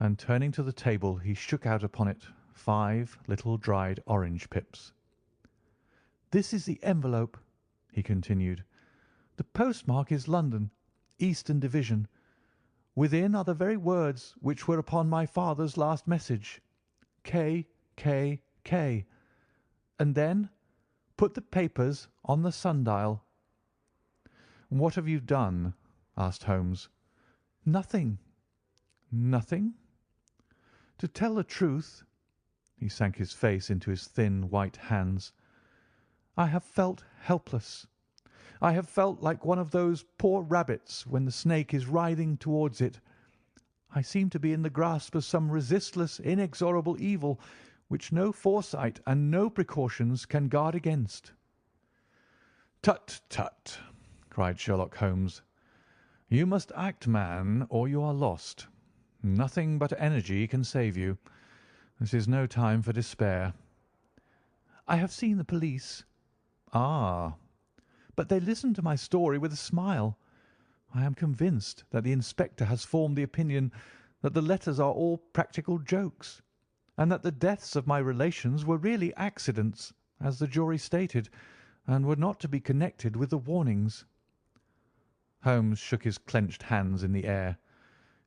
and turning to the table he shook out upon it 5 little dried orange pips. "This is the envelope," he continued. "The postmark is London, Eastern Division. Within are the very words which were upon my father's last message, K, K, K. And then put the papers on the sundial." "What have you done?" asked Holmes. "Nothing." "Nothing?" "To tell the truth," he sank his face into his thin white hands, "I have felt helpless. I have felt like one of those poor rabbits when the snake is writhing towards it. I seem to be in the grasp of some resistless, inexorable evil which no foresight and no precautions can guard against." "Tut, tut!" cried Sherlock Holmes. "You must act, man, or you are lost. Nothing but energy can save you. This is no time for despair." "I have seen the police." "Ah!" "But they listened to my story with a smile. I am convinced that the inspector has formed the opinion that the letters are all practical jokes, and that the deaths of my relations were really accidents, as the jury stated, and were not to be connected with the warnings." Holmes shook his clenched hands in the air.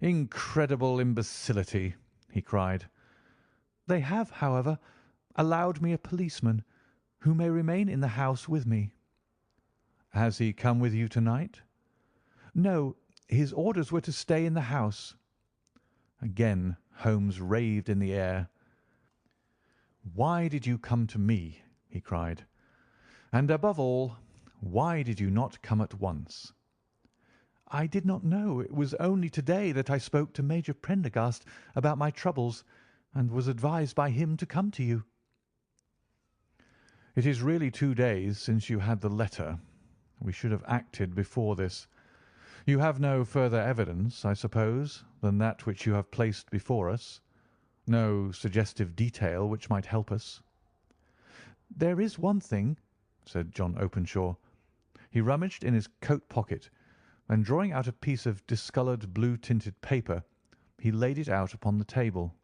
"Incredible imbecility!" he cried. "They have, however, allowed me a policeman, who may remain in the house with me." "Has he come with you to-night?" "No, his orders were to stay in the house." Again Holmes raved in the air. "Why did you come to me?" he cried. "And above all, why did you not come at once?" "I did not know. It was only to-day that I spoke to Major Prendergast about my troubles, and was advised by him to come to you." "It is really 2 days since you had the letter. We should have acted before this. You have no further evidence, I suppose, than that which you have placed before us? No suggestive detail which might help us?" "There is one thing," said John Openshaw. He rummaged in his coat pocket, and drawing out a piece of discoloured blue-tinted paper, he laid it out upon the table.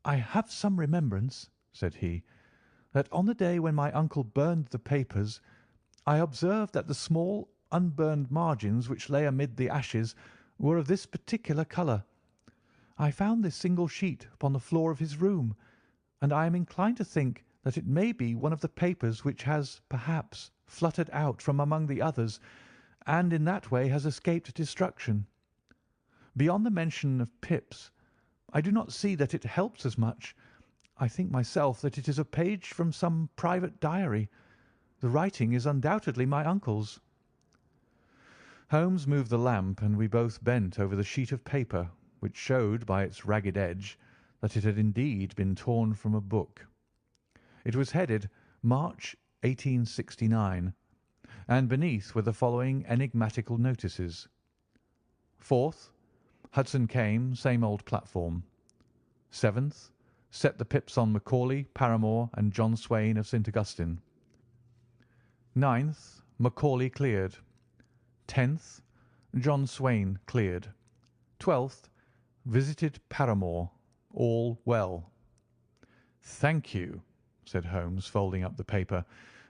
"I have some remembrance," said he, "that on the day when my uncle burned the papers, I observed that the small unburned margins which lay amid the ashes were of this particular colour. I found this single sheet upon the floor of his room, and I am inclined to think that it may be one of the papers which has, perhaps, fluttered out from among the others, and in that way has escaped destruction. Beyond the mention of pips, I do not see that it helps us much. I think myself that it is a page from some private diary. The writing is undoubtedly my uncle's." Holmes moved the lamp, and we both bent over the sheet of paper, which showed by its ragged edge that it had indeed been torn from a book. It was headed March, 1869, and beneath were the following enigmatical notices: 4th, Hudson came, same old platform. 7th, set the pips on Macaulay, Paramore, and John Swain of St. Augustine. 9th, Macaulay cleared. 10th, John Swain cleared. 12th, visited Paramore. All well. "Thank you," said Holmes, folding up the paper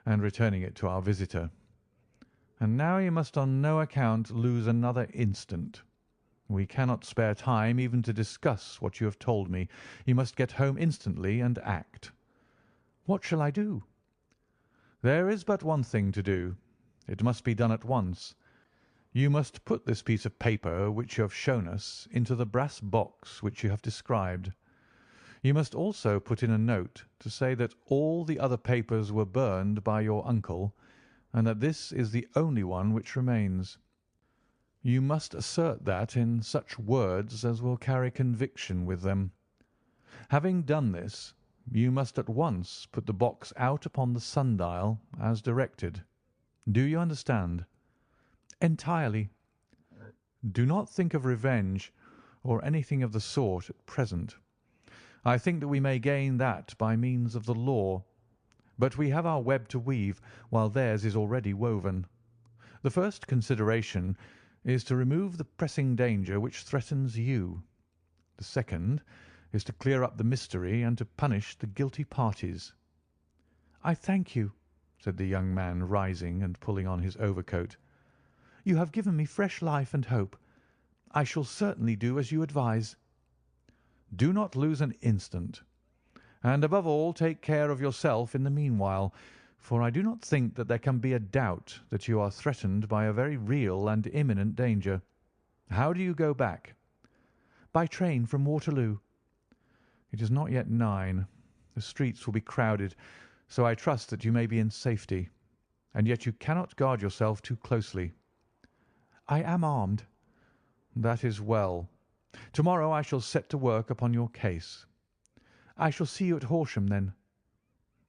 and returning it to our visitor. "And now you must on no account lose another instant. We cannot spare time even to discuss what you have told me. You must get home instantly and act." "What shall I do?" "There is but one thing to do. It must be done at once. You must put this piece of paper which you have shown us into the brass box which you have described. You must also put in a note to say that all the other papers were burned by your uncle, and that this is the only one which remains. You must assert that in such words as will carry conviction with them. Having done this, you must at once put the box out upon the sundial as directed. Do you understand?" "Entirely." "Do not think of revenge or anything of the sort at present. I think that we may gain that by means of the law. But we have our web to weave, while theirs is already woven. The first consideration is to remove the pressing danger which threatens you. The second is to clear up the mystery and to punish the guilty parties." "I thank you," said the young man, rising and pulling on his overcoat. "You have given me fresh life and hope. I shall certainly do as you advise." "Do not lose an instant. And above all take care of yourself in the meanwhile, for I do not think that there can be a doubt that you are threatened by a very real and imminent danger. How do you go back?" "By train from Waterloo." "It is not yet 9. The streets will be crowded, so I trust that you may be in safety. And yet you cannot guard yourself too closely." "I am armed." "That is well. Tomorrow I shall set to work upon your case." "I shall see you at Horsham, then?"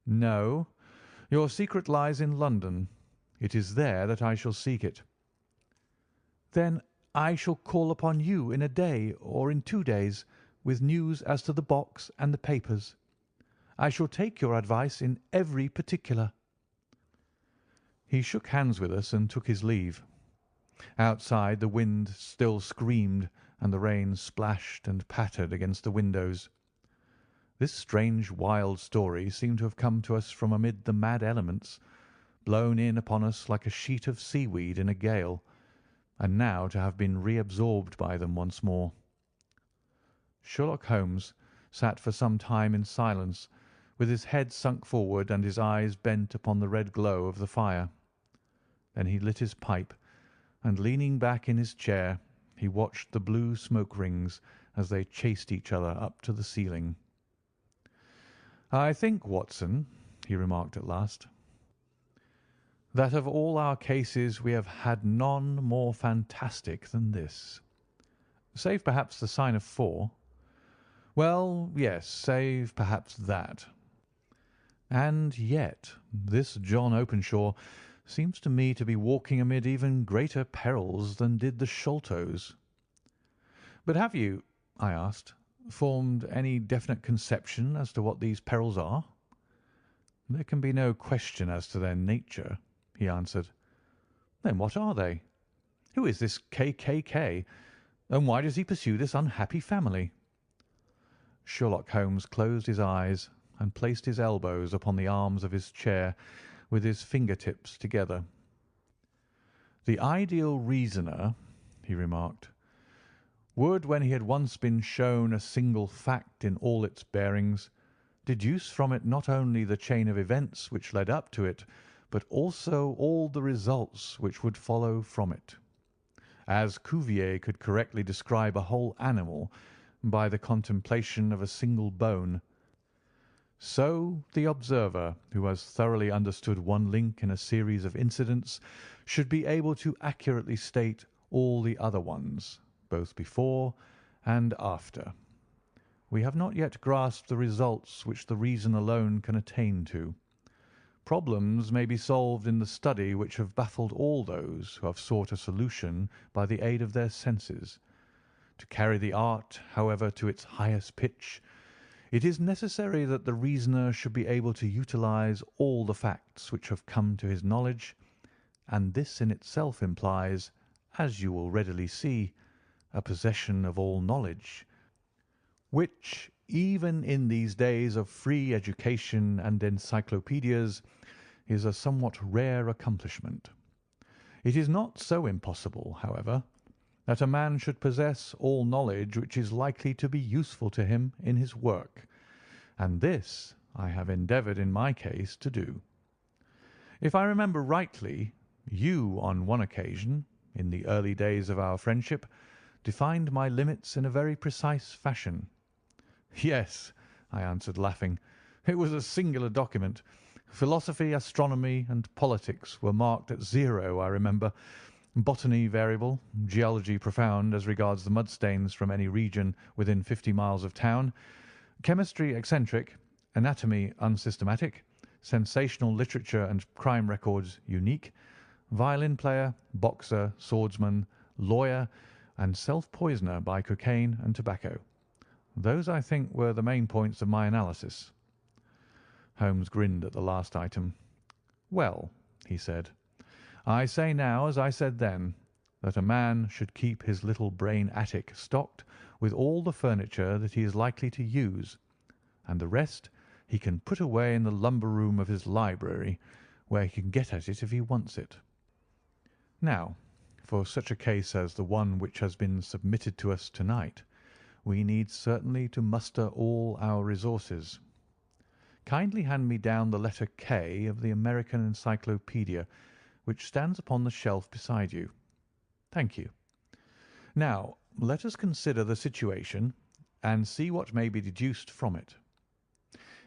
"No. Your secret lies in London. It is there that I shall seek it." "Then I shall call upon you in a day or in 2 days with news as to the box and the papers. I shall take your advice in every particular." He shook hands with us and took his leave. Outside the wind still screamed and the rain splashed and pattered against the windows. This strange wild story seemed to have come to us from amid the mad elements, blown in upon us like a sheet of seaweed in a gale, and now to have been reabsorbed by them once more. Sherlock Holmes sat for some time in silence, with his head sunk forward and his eyes bent upon the red glow of the fire. Then he lit his pipe, and leaning back in his chair, he watched the blue smoke rings as they chased each other up to the ceiling. "I think, Watson," he remarked at last, "that of all our cases we have had none more fantastic than this. Save perhaps the sign of 4. Well, yes, save perhaps that. And yet this John Openshaw seems to me to be walking amid even greater perils than did the Sholtos." "But have you," I asked, "formed any definite conception as to what these perils are?" "There can be no question as to their nature," he answered. "Then what are they? Who is this K., and why does he pursue this unhappy family?" Sherlock Holmes closed his eyes and placed his elbows upon the arms of his chair with his finger-tips together. "The ideal reasoner," he remarked, "would, when he had once been shown a single fact in all its bearings, deduce from it not only the chain of events which led up to it, but also all the results which would follow from it. As Cuvier could correctly describe a whole animal by the contemplation of a single bone, so the observer, who has thoroughly understood one link in a series of incidents, should be able to accurately state all the other ones, both before and after. We have not yet grasped the results which the reason alone can attain to. Problems may be solved in the study which have baffled all those who have sought a solution by the aid of their senses. To carry the art, however, to its highest pitch, it is necessary that the reasoner should be able to utilize all the facts which have come to his knowledge, and this in itself implies, as you will readily see, a possession of all knowledge, which, even in these days of free education and encyclopedias, is a somewhat rare accomplishment. It is not so impossible, however, that a man should possess all knowledge which is likely to be useful to him in his work, and this I have endeavoured in my case to do. If I remember rightly, you on one occasion, in the early days of our friendship, defined my limits in a very precise fashion." "Yes," I answered, laughing. "It was a singular document. Philosophy, astronomy, and politics were marked at 0, I remember. Botany variable, geology profound as regards the mudstains from any region within 50 miles of town, chemistry eccentric, anatomy unsystematic, sensational literature and crime records unique, violin player, boxer, swordsman, lawyer, and self-poisoner by cocaine and tobacco. Those, I think, were the main points of my analysis." Holmes grinned at the last item. "Well," he said, "I say now, as I said then, that a man should keep his little brain attic stocked with all the furniture that he is likely to use, and the rest he can put away in the lumber room of his library, where he can get at it if he wants it. Now, for such a case as the one which has been submitted to us tonight, we need certainly to muster all our resources. Kindly hand me down the letter K of the American Encyclopedia, which stands upon the shelf beside you. Thank you. Now, let us consider the situation and see what may be deduced from it.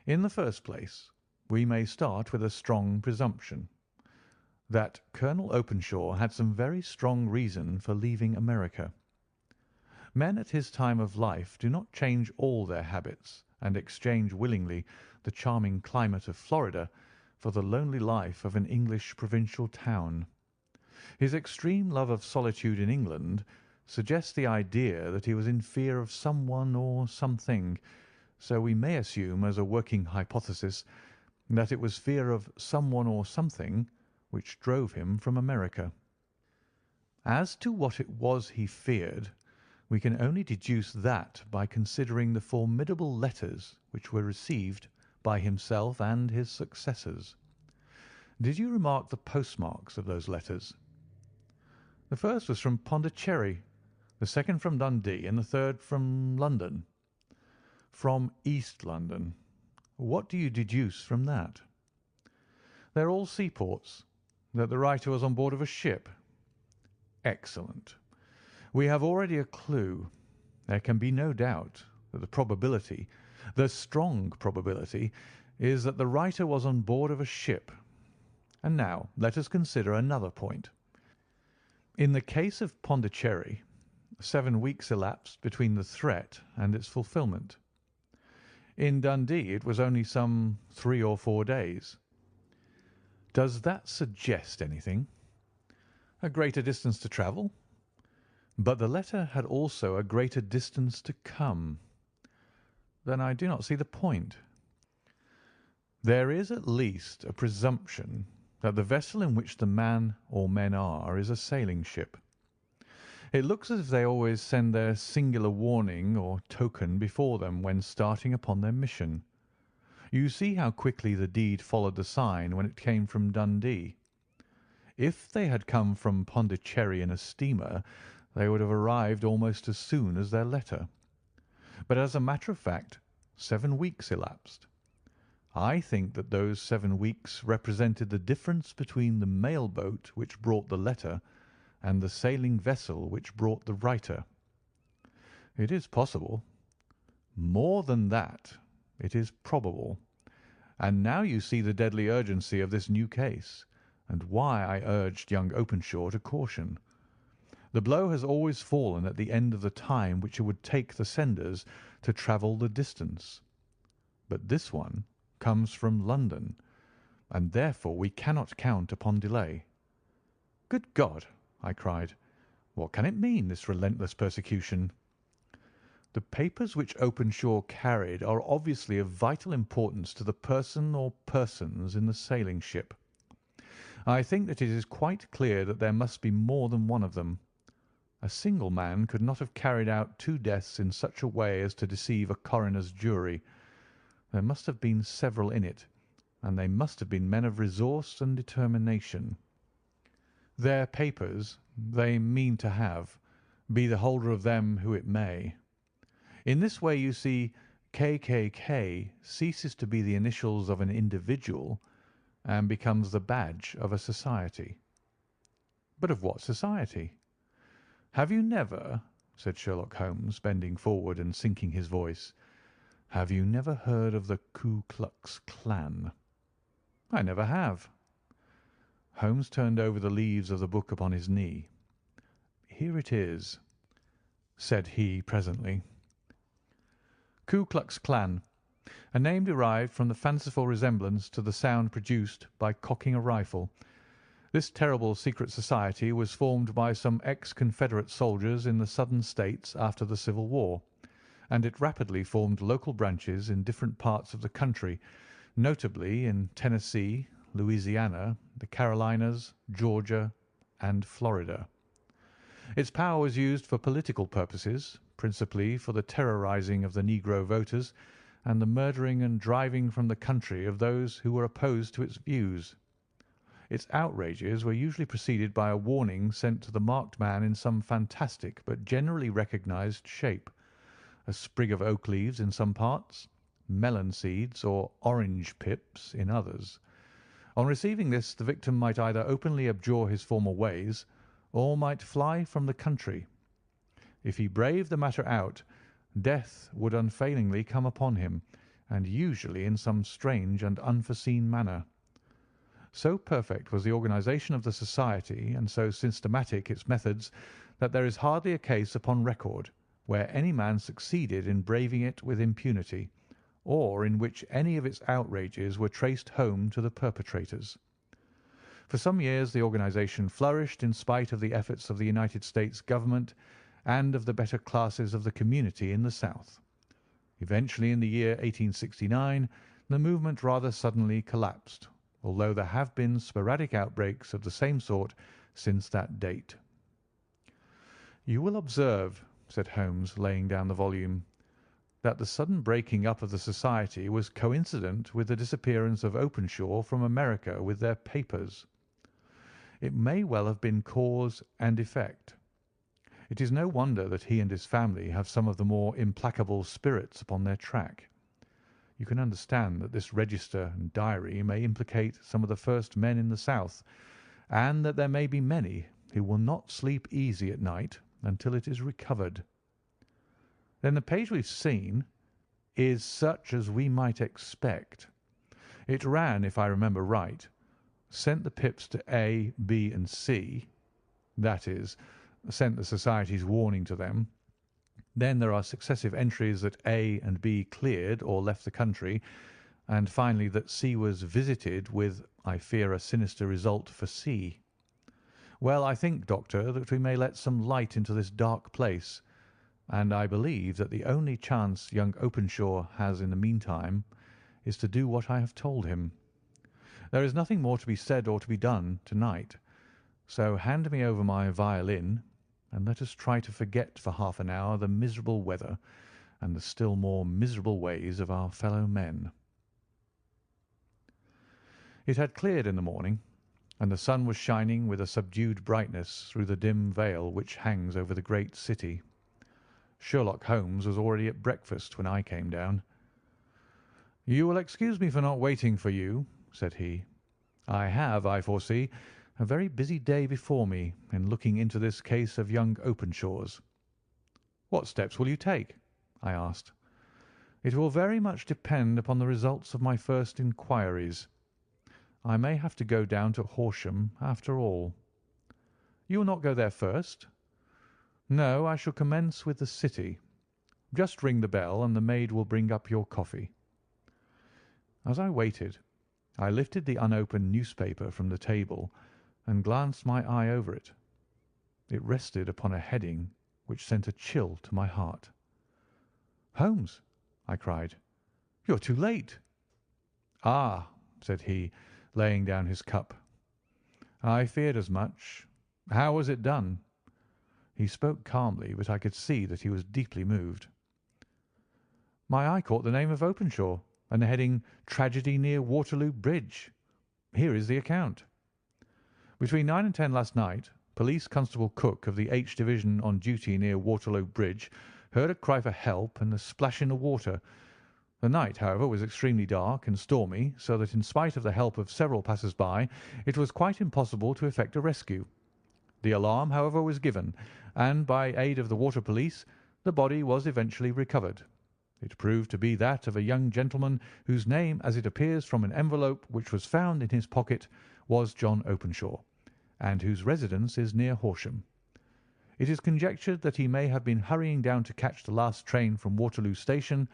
In the first place, we may start with a strong presumption that Colonel Openshaw had some very strong reason for leaving America. Men at his time of life do not change all their habits and exchange willingly the charming climate of Florida for the lonely life of an English provincial town. His extreme love of solitude in England suggests the idea that he was in fear of someone or something, so we may assume as a working hypothesis that it was fear of someone or something which drove him from America. As to what it was he feared, we can only deduce that by considering the formidable letters which were received by himself and his successors. Did you remark the postmarks of those letters? The first was from Pondicherry, the second from Dundee, and the third from London. From East London. What do you deduce from that? They're all seaports. That the writer was on board of a ship. Excellent. We have already a clue. There can be no doubt that the strong probability, is that the writer was on board of a ship. And now let us consider another point. In the case of Pondicherry, 7 weeks elapsed between the threat and its fulfilment. In Dundee it was only some 3 or 4 days. Does that suggest anything? A greater distance to travel? But the letter had also a greater distance to come. Then I do not see the point. There is at least a presumption that the vessel in which the man or men are is a sailing ship. It looks as if they always send their singular warning or token before them when starting upon their mission. You see how quickly the deed followed the sign when it came from Dundee. If they had come from Pondicherry in a steamer, they would have arrived almost as soon as their letter. But as a matter of fact, 7 weeks elapsed. I think that those 7 weeks represented the difference between the mail boat which brought the letter and the sailing vessel which brought the writer. It is possible. More than that, it is probable. And now you see the deadly urgency of this new case, and why I urged young Openshaw to caution. The blow has always fallen at the end of the time which it would take the senders to travel the distance. But this one comes from London, and therefore we cannot count upon delay. Good God! I cried. What can it mean, this relentless persecution? The papers which Openshaw carried are obviously of vital importance to the person or persons in the sailing ship. I think that it is quite clear that there must be more than one of them. A single man could not have carried out 2 deaths in such a way as to deceive a coroner's jury. There must have been several in it, and they must have been men of resource and determination. Their papers they mean to have, be the holder of them who it may. In this way, you see, KKK ceases to be the initials of an individual and becomes the badge of a society. But of what society? Have you never, said Sherlock Holmes, bending forward and sinking his voice, have you never heard of the Ku Klux Klan? I never have. Holmes turned over the leaves of the book upon his knee. Here it is, said he presently. Ku Klux Klan, a name derived from the fanciful resemblance to the sound produced by cocking a rifle. This terrible secret society was formed by some ex-Confederate soldiers in the Southern States after the Civil War, and it rapidly formed local branches in different parts of the country, notably in Tennessee, Louisiana, the Carolinas, Georgia, and Florida. Its power was used for political purposes, principally for the terrorizing of the negro voters and the murdering and driving from the country of those who were opposed to its views. Its outrages were usually preceded by a warning sent to the marked man in some fantastic but generally recognized shape: a sprig of oak leaves in some parts, melon seeds or orange pips in others. On receiving this, the victim might either openly abjure his former ways, or might fly from the country. If he braved the matter out, death would unfailingly come upon him, and usually in some strange and unforeseen manner. So perfect was the organization of the society, and so systematic its methods, that there is hardly a case upon record where any man succeeded in braving it with impunity, or in which any of its outrages were traced home to the perpetrators. For some years the organization flourished in spite of the efforts of the United States government and of the better classes of the community in the South. Eventually, in the year 1869, the movement rather suddenly collapsed, although there have been sporadic outbreaks of the same sort since that date. "You will observe," said Holmes, laying down the volume, "that the sudden breaking up of the society was coincident with the disappearance of Openshaw from America with their papers. It may well have been cause and effect. It is no wonder that he and his family have some of the more implacable spirits upon their track. You can understand that this register and diary may implicate some of the first men in the South, and that there may be many who will not sleep easy at night until it is recovered. Then the page we've seen is such as we might expect. It ran, if I remember right, sent the pips to A, B, and C, that is, sent the society's warning to them. Then there are successive entries that A and B cleared or left the country, and finally that C was visited with, I fear, a sinister result for C. Well, I think, Doctor, that we may let some light into this dark place, and I believe that the only chance young Openshaw has in the meantime is to do what I have told him. There is nothing more to be said or to be done to-night, so hand me over my violin, and let us try to forget for half an hour the miserable weather and the still more miserable ways of our fellow men." It had cleared in the morning, and the sun was shining with a subdued brightness through the dim veil which hangs over the great city. Sherlock Holmes was already at breakfast when I came down. "You will excuse me for not waiting for you," said he. "I have, I foresee, a very busy day before me in looking into this case of young Openshaw's." "What steps will you take?" I asked. "It will very much depend upon the results of my first inquiries. I may have to go down to Horsham after all." "You will not go there first?" "No, I shall commence with the city. Just ring the bell, and the maid will bring up your coffee." As I waited, I lifted the unopened newspaper from the table and glanced my eye over it. It rested upon a heading which sent a chill to my heart. "Holmes," I cried, "you are too late." "Ah," said he, laying down his cup, "I feared as much. How was it done?" He spoke calmly, but I could see that he was deeply moved. "My eye caught the name of Openshaw and the heading 'Tragedy near Waterloo Bridge.' Here is the account. Between 9 and 10 last night, Police Constable Cook of the H Division on duty near Waterloo Bridge heard a cry for help and a splash in the water. The night, however, was extremely dark and stormy, so that in spite of the help of several passers-by, it was quite impossible to effect a rescue. The alarm, however, was given, and by aid of the water police, the body was eventually recovered. It proved to be that of a young gentleman whose name, as it appears from an envelope which was found in his pocket, was John Openshaw, and whose residence is near Horsham. It is conjectured that he may have been hurrying down to catch the last train from Waterloo Station,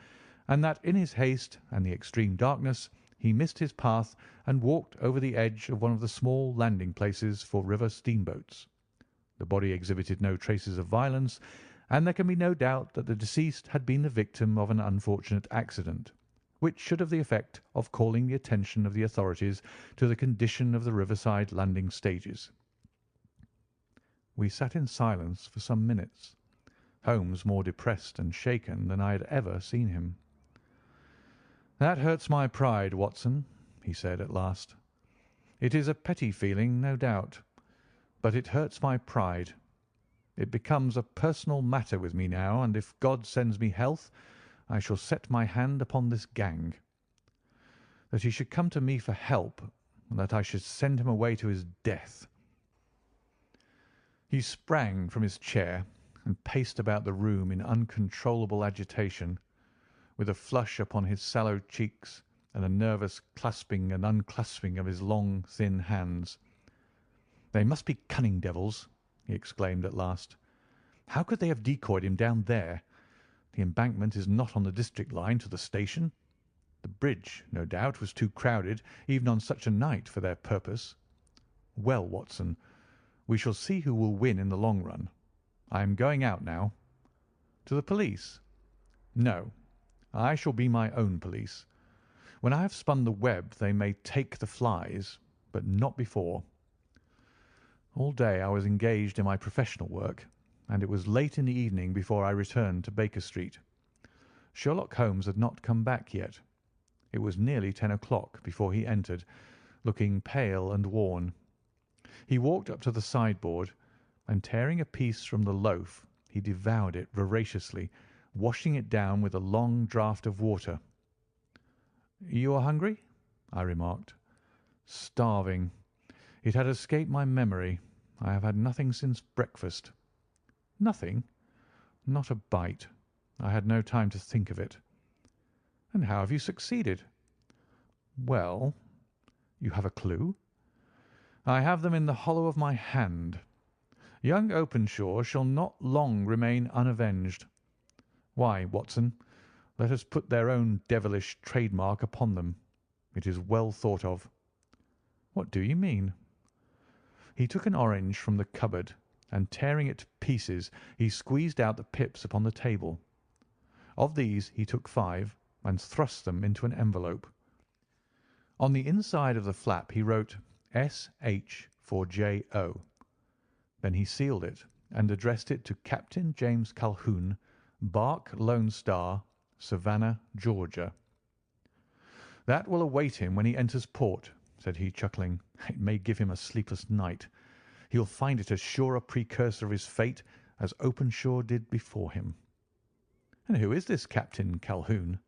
and that in his haste and the extreme darkness he missed his path and walked over the edge of one of the small landing places for river steamboats. The body exhibited no traces of violence, and there can be no doubt that the deceased had been the victim of an unfortunate accident, which should have the effect of calling the attention of the authorities to the condition of the riverside landing stages. We sat in silence for some minutes, Holmes more depressed and shaken than I had ever seen him. "That hurts my pride, Watson," he said at last. "It is a petty feeling, no doubt, but it hurts my pride. It becomes a personal matter with me now, and if God sends me health, I shall set my hand upon this gang. That he should come to me for help, and that I should send him away to his death." He sprang from his chair and paced about the room in uncontrollable agitation, with a flush upon his sallow cheeks and a nervous clasping and unclasping of his long, thin hands. "They must be cunning devils," he exclaimed at last. "How could they have decoyed him down there? The embankment is not on the district line to the station. The bridge, no doubt, was too crowded, even on such a night, for their purpose. Well, Watson, we shall see who will win in the long run. I am going out now." "To the police?" "No. I shall be my own police. When I have spun the web they may take the flies, but not before." All day I was engaged in my professional work, and it was late in the evening before I returned to Baker Street. Sherlock Holmes had not come back yet. It was nearly 10 o'clock before he entered, looking pale and worn. He walked up to the sideboard, and tearing a piece from the loaf, he devoured it voraciously, washing it down with a long draught of water. "You are hungry?" I remarked. "Starving. It had escaped my memory. I have had nothing since breakfast." "Nothing?" "Not a bite. I had no time to think of it." "And how have you succeeded?" "Well, you have a clue?" "I have them in the hollow of my hand. Young Openshaw shall not long remain unavenged. Why, Watson, let us put their own devilish trademark upon them. It is well thought of." "What do you mean?" He took an orange from the cupboard, and tearing it to pieces, he squeezed out the pips upon the table. Of these he took 5 and thrust them into an envelope. On the inside of the flap he wrote S.H. for J.O. Then he sealed it and addressed it to Captain James Calhoun, Bark Lone Star, Savannah, Georgia. "That will await him when he enters port," said he, chuckling. "It may give him a sleepless night. He'll find it as sure a precursor of his fate as Openshaw did before him." "And who is this Captain Calhoun?"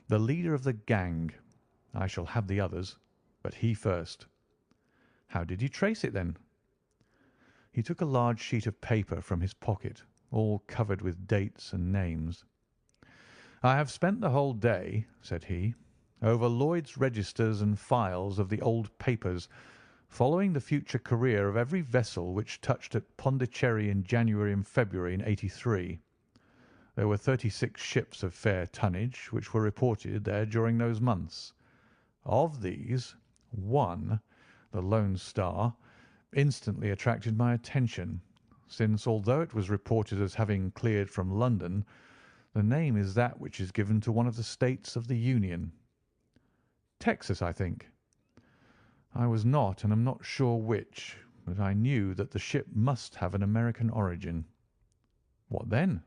"The leader of the gang. I shall have the others, but he first." "How did you trace it, then?" He took a large sheet of paper from his pocket, all covered with dates and names. "I have spent the whole day," said he, "over Lloyd's registers and files of the old papers, following the future career of every vessel which touched at Pondicherry in January and February in '83. There were 36 ships of fair tonnage which were reported there during those months. Of these, one, the Lone Star, instantly attracted my attention, since, although it was reported as having cleared from London, the name is that which is given to one of the states of the Union. Texas, I think. I was not and am not sure which, but I knew that the ship must have an American origin." "What then?"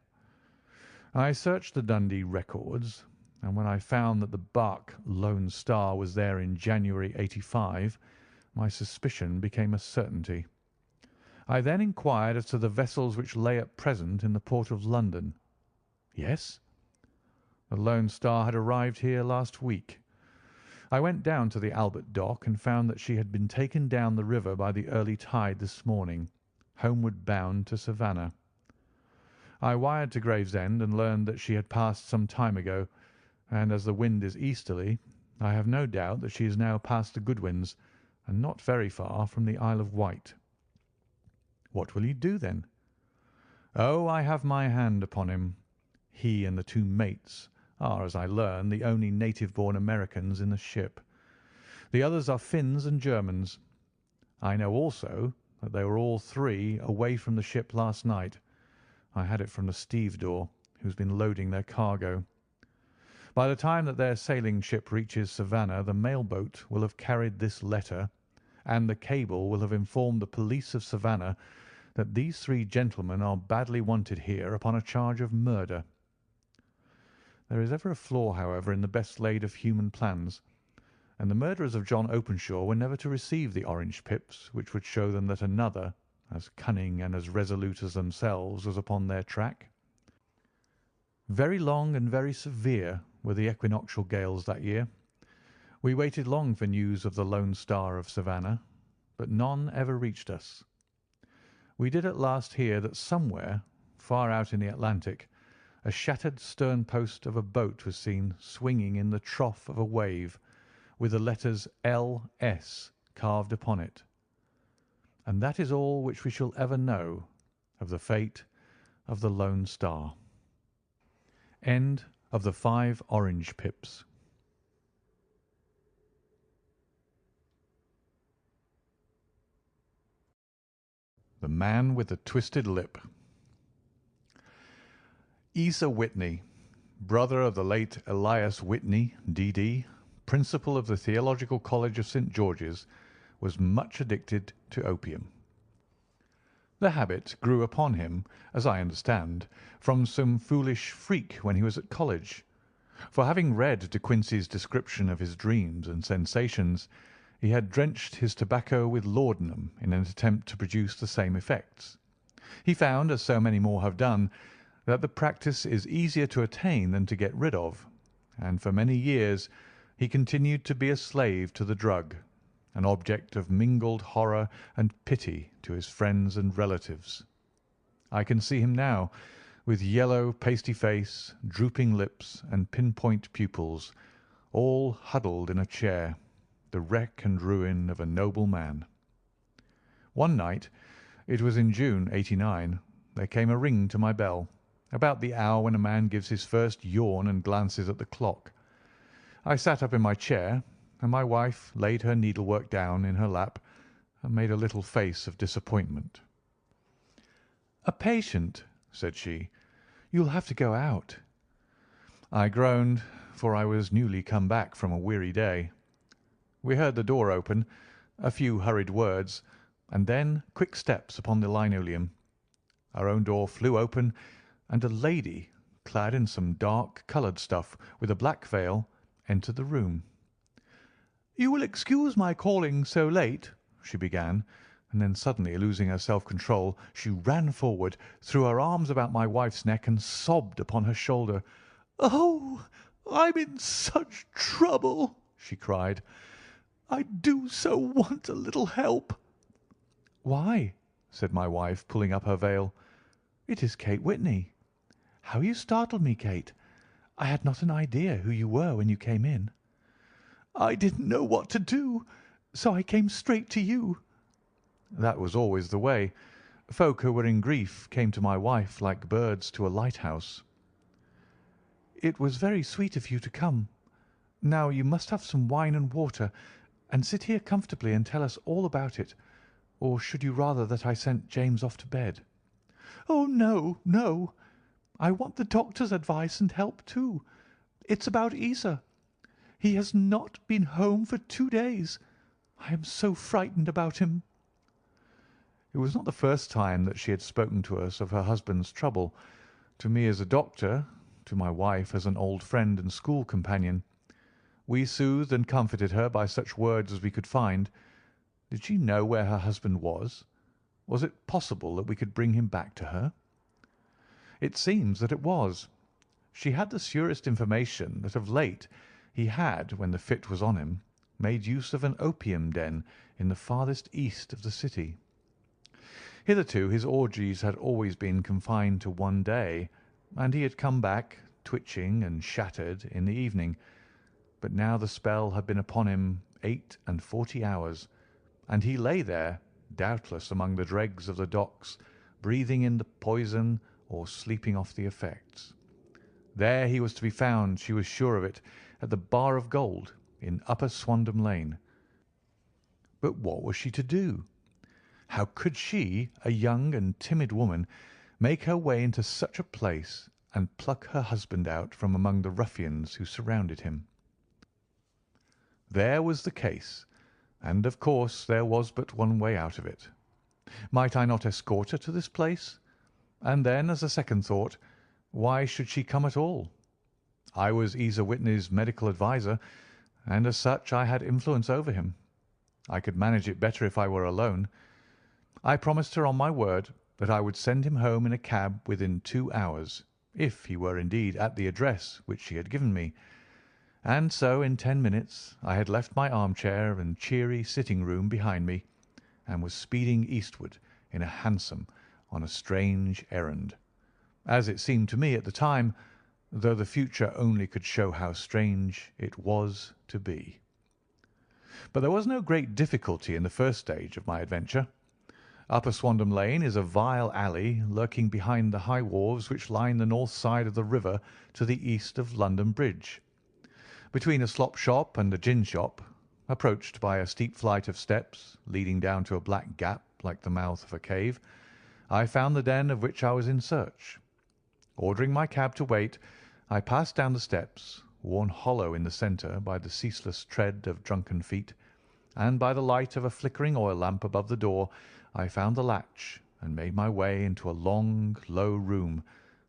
"I searched the Dundee records, and when I found that the barque Lone Star was there in January '85, my suspicion became a certainty. I then inquired as to the vessels which lay at present in the port of London." "Yes?" "The Lone Star had arrived here last week. I went down to the Albert Dock and found that she had been taken down the river by the early tide this morning, homeward bound to Savannah. I wired to Gravesend and learned that she had passed some time ago, and as the wind is easterly, I have no doubt that she is now past the Goodwins and not very far from the Isle of Wight." "What will you do, then?" "Oh, I have my hand upon him. He and the 2 mates are, as I learn, the only native-born Americans in the ship. The others are Finns and Germans. I know also that they were all 3 away from the ship last night. I had it from the stevedore, who's been loading their cargo. By the time that their sailing ship reaches Savannah, the mail-boat will have carried this letter, and the cable will have informed the police of Savannah that these three gentlemen are badly wanted here upon a charge of murder. There is ever a flaw, however, in the best laid of human plans, and the murderers of John Openshaw were never to receive the orange pips which would show them that another, as cunning and as resolute as themselves, was upon their track. Very long and very severe were the equinoctial gales that year. We waited long for news of the Lone Star of Savannah, but none ever reached us. We did at last hear that somewhere, far out in the Atlantic, a shattered stern post of a boat was seen swinging in the trough of a wave, with the letters L.S. carved upon it. And that is all which we shall ever know of the fate of the Lone Star. End of the 5 Orange Pips. The Man with the Twisted Lip. Asa Whitney, brother of the late Elias Whitney, D.D., principal of the Theological College of St. George's, was much addicted to opium. The habit grew upon him, as I understand, from some foolish freak when he was at college, for having read De Quincey's description of his dreams and sensations, he had drenched his tobacco with laudanum in an attempt to produce the same effects. He found, as so many more have done, that the practice is easier to attain than to get rid of, and for many years he continued to be a slave to the drug, an object of mingled horror and pity to his friends and relatives. I can see him now, with yellow, pasty face, drooping lips, and pinpoint pupils, all huddled in a chair, the wreck and ruin of a noble man. One night, it was in June, '89, there came a ring to my bell, about the hour when a man gives his first yawn and glances at the clock. I sat up in my chair, and my wife laid her needlework down in her lap and made a little face of disappointment. "A patient," said she. "You'll have to go out." I groaned, for I was newly come back from a weary day. We heard the door open, a few hurried words, and then quick steps upon the linoleum. Our own door flew open, and a lady, clad in some dark-coloured stuff, with a black veil, entered the room. "You will excuse my calling so late," she began, and then suddenly losing her self-control, she ran forward, threw her arms about my wife's neck, and sobbed upon her shoulder. "Oh, I'm in such trouble!" she cried. "I do so want a little help." "Why?" said my wife, pulling up her veil. "It is Kate Whitney. How you startled me, Kate! I had not an idea who you were when you came in." "I didn't know what to do, so I came straight to you." That was always the way. Folk who were in grief came to my wife like birds to a lighthouse. "It was very sweet of you to come. Now you must have some wine and water, and sit here comfortably and tell us all about it. Or should you rather that I sent James off to bed?" "Oh, no, no. I want the doctor's advice and help too. It's about Isa. He has not been home for 2 days. I am so frightened about him." It was not the first time that she had spoken to us of her husband's trouble, to me as a doctor, to my wife as an old friend and school companion. We soothed and comforted her by such words as we could find. Did she know where her husband was? Was it possible that we could bring him back to her? It seems that it was. She had the surest information that of late he had, when the fit was on him, made use of an opium den in the farthest east of the city. Hitherto his orgies had always been confined to one day, and he had come back, twitching and shattered, in the evening. But now the spell had been upon him 48 hours, and he lay there, doubtless among the dregs of the docks, breathing in the poison or sleeping off the effects. There he was to be found, she was sure of it, at the Bar of Gold in Upper Swandam Lane. But what was she to do? How could she, a young and timid woman, make her way into such a place and pluck her husband out from among the ruffians who surrounded him? There was the case, and of course there was but one way out of it. Might I not escort her to this place? And then, as a second thought, why should she come at all? I was Isa Whitney's medical adviser, and as such I had influence over him. I could manage it better if I were alone. I promised her on my word that I would send him home in a cab within 2 hours, if he were indeed at the address which she had given me. And so in 10 minutes I had left my armchair and cheery sitting-room behind me, and was speeding eastward in a hansom on a strange errand, as it seemed to me at the time, though the future only could show how strange it was to be. But there was no great difficulty in the first stage of my adventure. Upper Swandam Lane is a vile alley lurking behind the high wharves which line the north side of the river to the east of London Bridge. Between a slop shop and a gin shop, approached by a steep flight of steps leading down to a black gap like the mouth of a cave, I found the den of which I was in search. Ordering my cab to wait, I passed down the steps, worn hollow in the centre by the ceaseless tread of drunken feet, and by the light of a flickering oil lamp above the door I found the latch and made my way into a long, low room,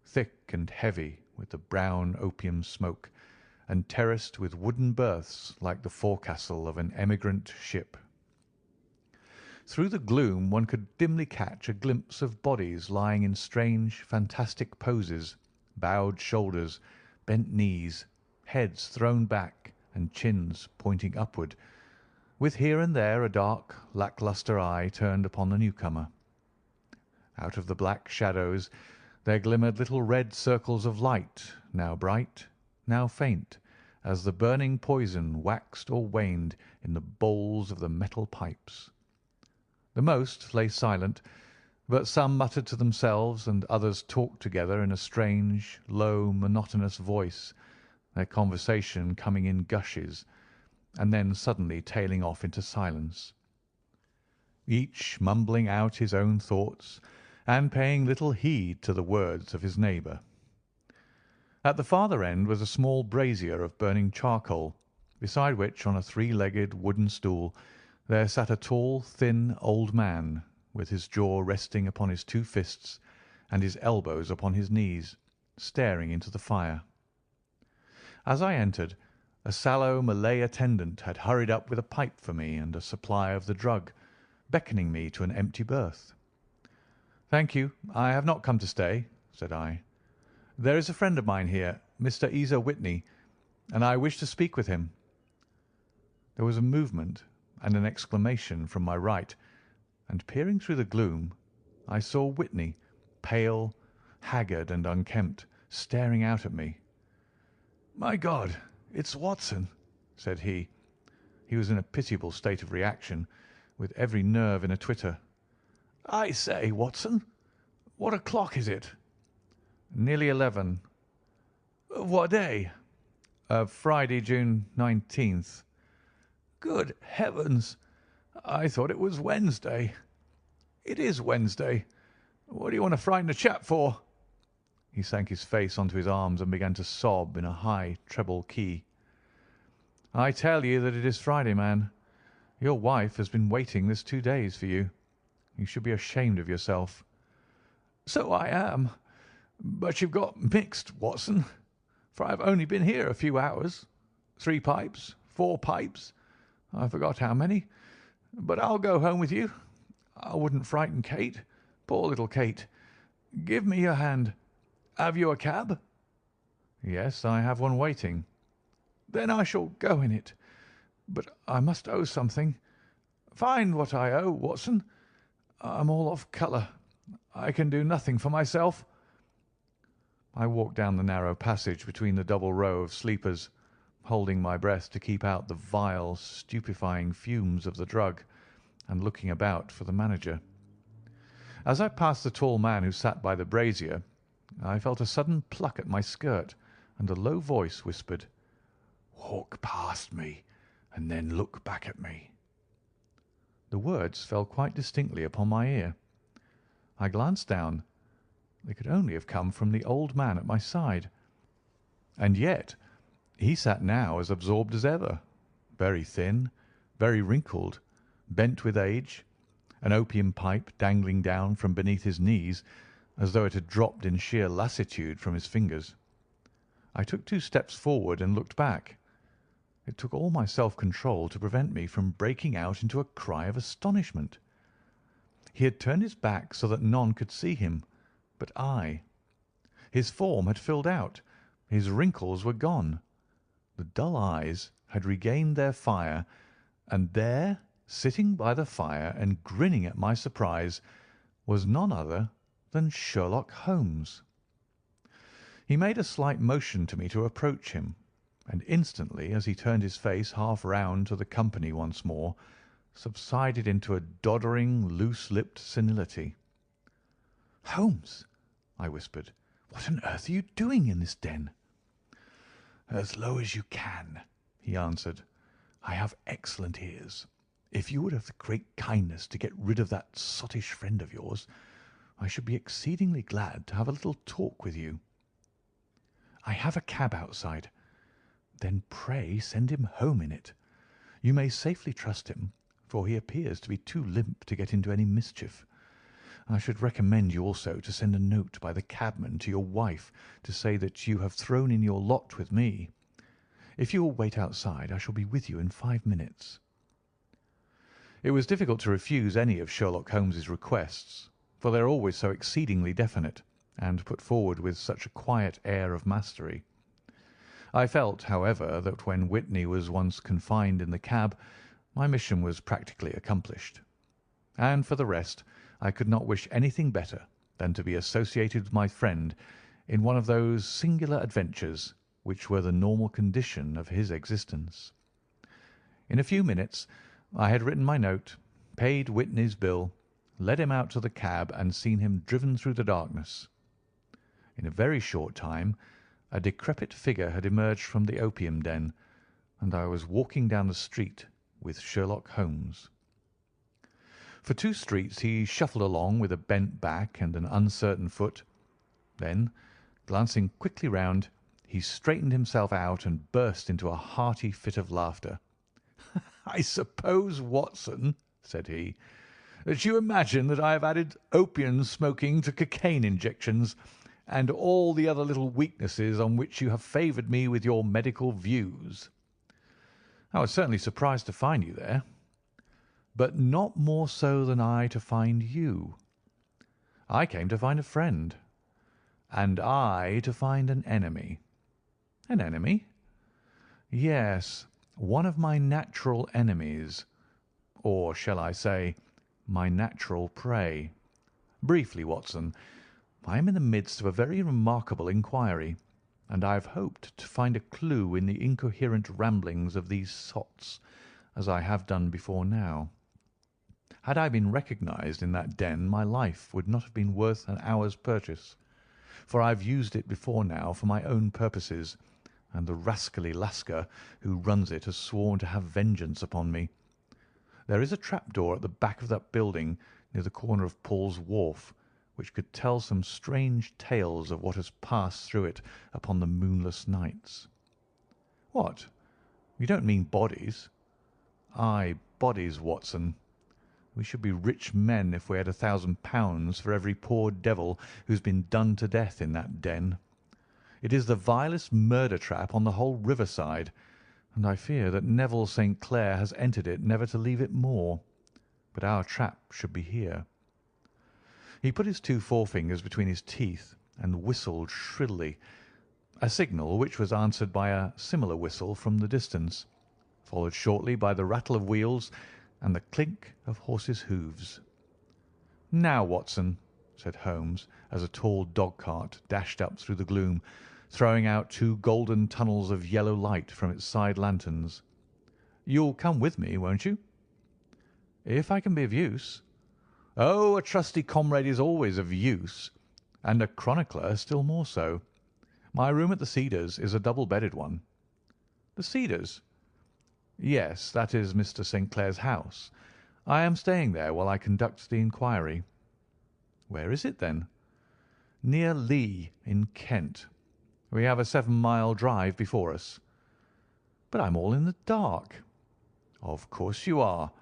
thick and heavy with the brown opium smoke, and terraced with wooden berths like the forecastle of an emigrant ship. Through the gloom one could dimly catch a glimpse of bodies lying in strange, fantastic poses, bowed shoulders, bent knees, heads thrown back, and chins pointing upward, with here and there a dark, lack-lustre eye turned upon the newcomer. Out of the black shadows there glimmered little red circles of light, now bright, now faint, as the burning poison waxed or waned in the bowls of the metal pipes. The most lay silent, but some muttered to themselves and others talked together in a strange, low, monotonous voice, their conversation coming in gushes, and then suddenly tailing off into silence, each mumbling out his own thoughts and paying little heed to the words of his neighbour. At the farther end was a small brazier of burning charcoal, beside which, on a three-legged wooden stool, there sat a tall, thin old man, with his jaw resting upon his two fists and his elbows upon his knees, staring into the fire. As I entered, a sallow Malay attendant had hurried up with a pipe for me and a supply of the drug, beckoning me to an empty berth. "Thank you, I have not come to stay," said I. "There is a friend of mine here, Mr. Isa Whitney, and I wish to speak with him." There was a movement and an exclamation from my right, and peering through the gloom, I saw Whitney, pale, haggard, and unkempt, staring out at me. "My God, it's Watson," said he. He was in a pitiable state of reaction, with every nerve in a twitter. "I say, Watson, what o'clock is it?" "Nearly 11. "Of what day?" "Of Friday, June 19th. "Good heavens! I thought it was Wednesday." "It is Wednesday. What do you want to frighten a chap for?" He sank his face onto his arms and began to sob in a high treble key. "I tell you that it is Friday, man. Your wife has been waiting this 2 days for you. You should be ashamed of yourself." "So I am. But you've got mixed, Watson, for I've only been here a few hours. 3 pipes, 4 pipes, I forgot how many. But I'll go home with you. I wouldn't frighten Kate. Poor little Kate. Give me your hand. Have you a cab?" "Yes, I have one waiting." "Then I shall go in it. But I must owe something. Find what I owe, Watson. I'm all off colour. I can do nothing for myself." I walked down the narrow passage between the double row of sleepers, holding my breath to keep out the vile, stupefying fumes of the drug, and looking about for the manager. As I passed the tall man who sat by the brazier, I felt a sudden pluck at my skirt, and a low voice whispered, "Walk past me, and then look back at me." The words fell quite distinctly upon my ear. I glanced down. They could only have come from the old man at my side. And yet he sat now as absorbed as ever, very thin, very wrinkled, bent with age, an opium pipe dangling down from beneath his knees, as though it had dropped in sheer lassitude from his fingers. I took 2 steps forward and looked back. It took all my self-control to prevent me from breaking out into a cry of astonishment. He had turned his back so that none could see him, but I. His form had filled out. His wrinkles were gone. The dull eyes had regained their fire, and there, sitting by the fire and grinning at my surprise, was none other than Sherlock Holmes. He made a slight motion to me to approach him, and instantly, as he turned his face half round to the company once more, subsided into a doddering, loose-lipped senility. "Holmes," I whispered, "what on earth are you doing in this den?" "As low as you can," he answered. "I have excellent ears. If you would have the great kindness to get rid of that sottish friend of yours, I should be exceedingly glad to have a little talk with you." "I have a cab outside." "Then pray send him home in it. You may safely trust him, for he appears to be too limp to get into any mischief. I should recommend you also to send a note by the cabman to your wife to say that you have thrown in your lot with me. If you will wait outside, I shall be with you in 5 minutes." It was difficult to refuse any of Sherlock Holmes's requests, for they are always so exceedingly definite, and put forward with such a quiet air of mastery. I felt, however, that when Whitney was once confined in the cab, my mission was practically accomplished. And for the rest, I could not wish anything better than to be associated with my friend in one of those singular adventures which were the normal condition of his existence. In a few minutes I had written my note, paid Whitney's bill, led him out to the cab, and seen him driven through the darkness. In a very short time a decrepit figure had emerged from the opium den, and I was walking down the street with Sherlock Holmes. For 2 streets he shuffled along with a bent back and an uncertain foot. Then, glancing quickly round, he straightened himself out and burst into a hearty fit of laughter. "I suppose, Watson," said he, "that you imagine that I have added opium smoking to cocaine injections, and all the other little weaknesses on which you have favoured me with your medical views. I was certainly surprised to find you there, but not more so than I to find you. I came to find a friend, and I to find an enemy." "An enemy?" "Yes, one of my natural enemies, or shall I say, my natural prey. Briefly, Watson, I am in the midst of a very remarkable inquiry, and I have hoped to find a clue in the incoherent ramblings of these sots, as I have done before now. Had I been recognised in that den, my life would not have been worth an hour's purchase, for I have used it before now for my own purposes, and the rascally Lascar who runs it has sworn to have vengeance upon me. There is a trapdoor at the back of that building near the corner of Paul's Wharf, which could tell some strange tales of what has passed through it upon the moonless nights." "What? You don't mean bodies?" "Aye, bodies, Watson. We should be rich men if we had £1,000 for every poor devil who's been done to death in that den. It is the vilest murder trap on the whole riverside, and I fear that Neville St. Clair has entered it never to leave it more. But our trap should be here." He put his 2 forefingers between his teeth and whistled shrilly, a signal which was answered by a similar whistle from the distance, followed shortly by the rattle of wheels and the clink of horses' hoofs. "Now, Watson," said Holmes, as a tall dog-cart dashed up through the gloom, throwing out 2 golden tunnels of yellow light from its side lanterns, "you'll come with me, won't you?" "If I can be of use." "Oh, a trusty comrade is always of use, and a chronicler still more so. My room at the Cedars is a double-bedded one." "The Cedars?" "Yes, that is Mr. St. Clair's house. I am staying there while I conduct the inquiry." "Where is it, then?" "Near Lee, in Kent. We have a 7-mile drive before us." "But I'm all in the dark." "Of course you are.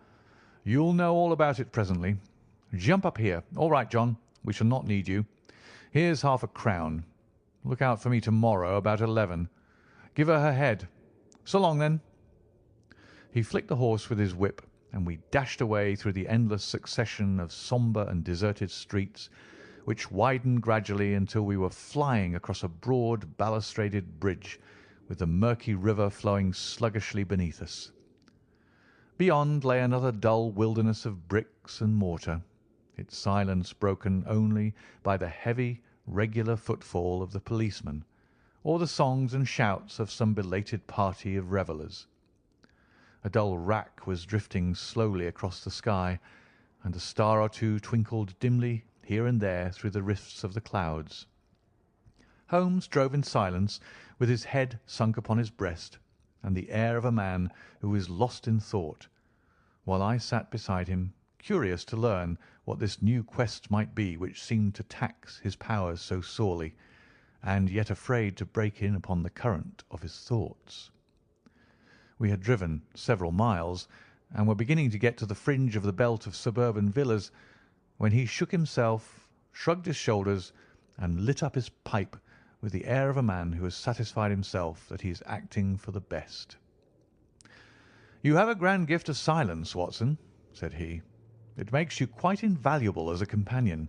You'll know all about it presently. Jump up here. All right, John. We shall not need you. Here's £half-a-crown. Look out for me tomorrow about 11. Give her head. So long, then." He flicked the horse with his whip, and we dashed away through the endless succession of sombre and deserted streets, which widened gradually until we were flying across a broad balustraded bridge, with the murky river flowing sluggishly beneath us. Beyond lay another dull wilderness of bricks and mortar, its silence broken only by the heavy, regular footfall of the policeman, or the songs and shouts of some belated party of revellers. A dull wrack was drifting slowly across the sky, and a star or two twinkled dimly here and there through the rifts of the clouds. Holmes drove in silence, with his head sunk upon his breast, and the air of a man who is lost in thought, while I sat beside him, curious to learn what this new quest might be which seemed to tax his powers so sorely, and yet afraid to break in upon the current of his thoughts. We had driven several miles, and were beginning to get to the fringe of the belt of suburban villas, when he shook himself, shrugged his shoulders, and lit up his pipe with the air of a man who has satisfied himself that he is acting for the best. "You have a grand gift of silence, Watson," said he. "It makes you quite invaluable as a companion.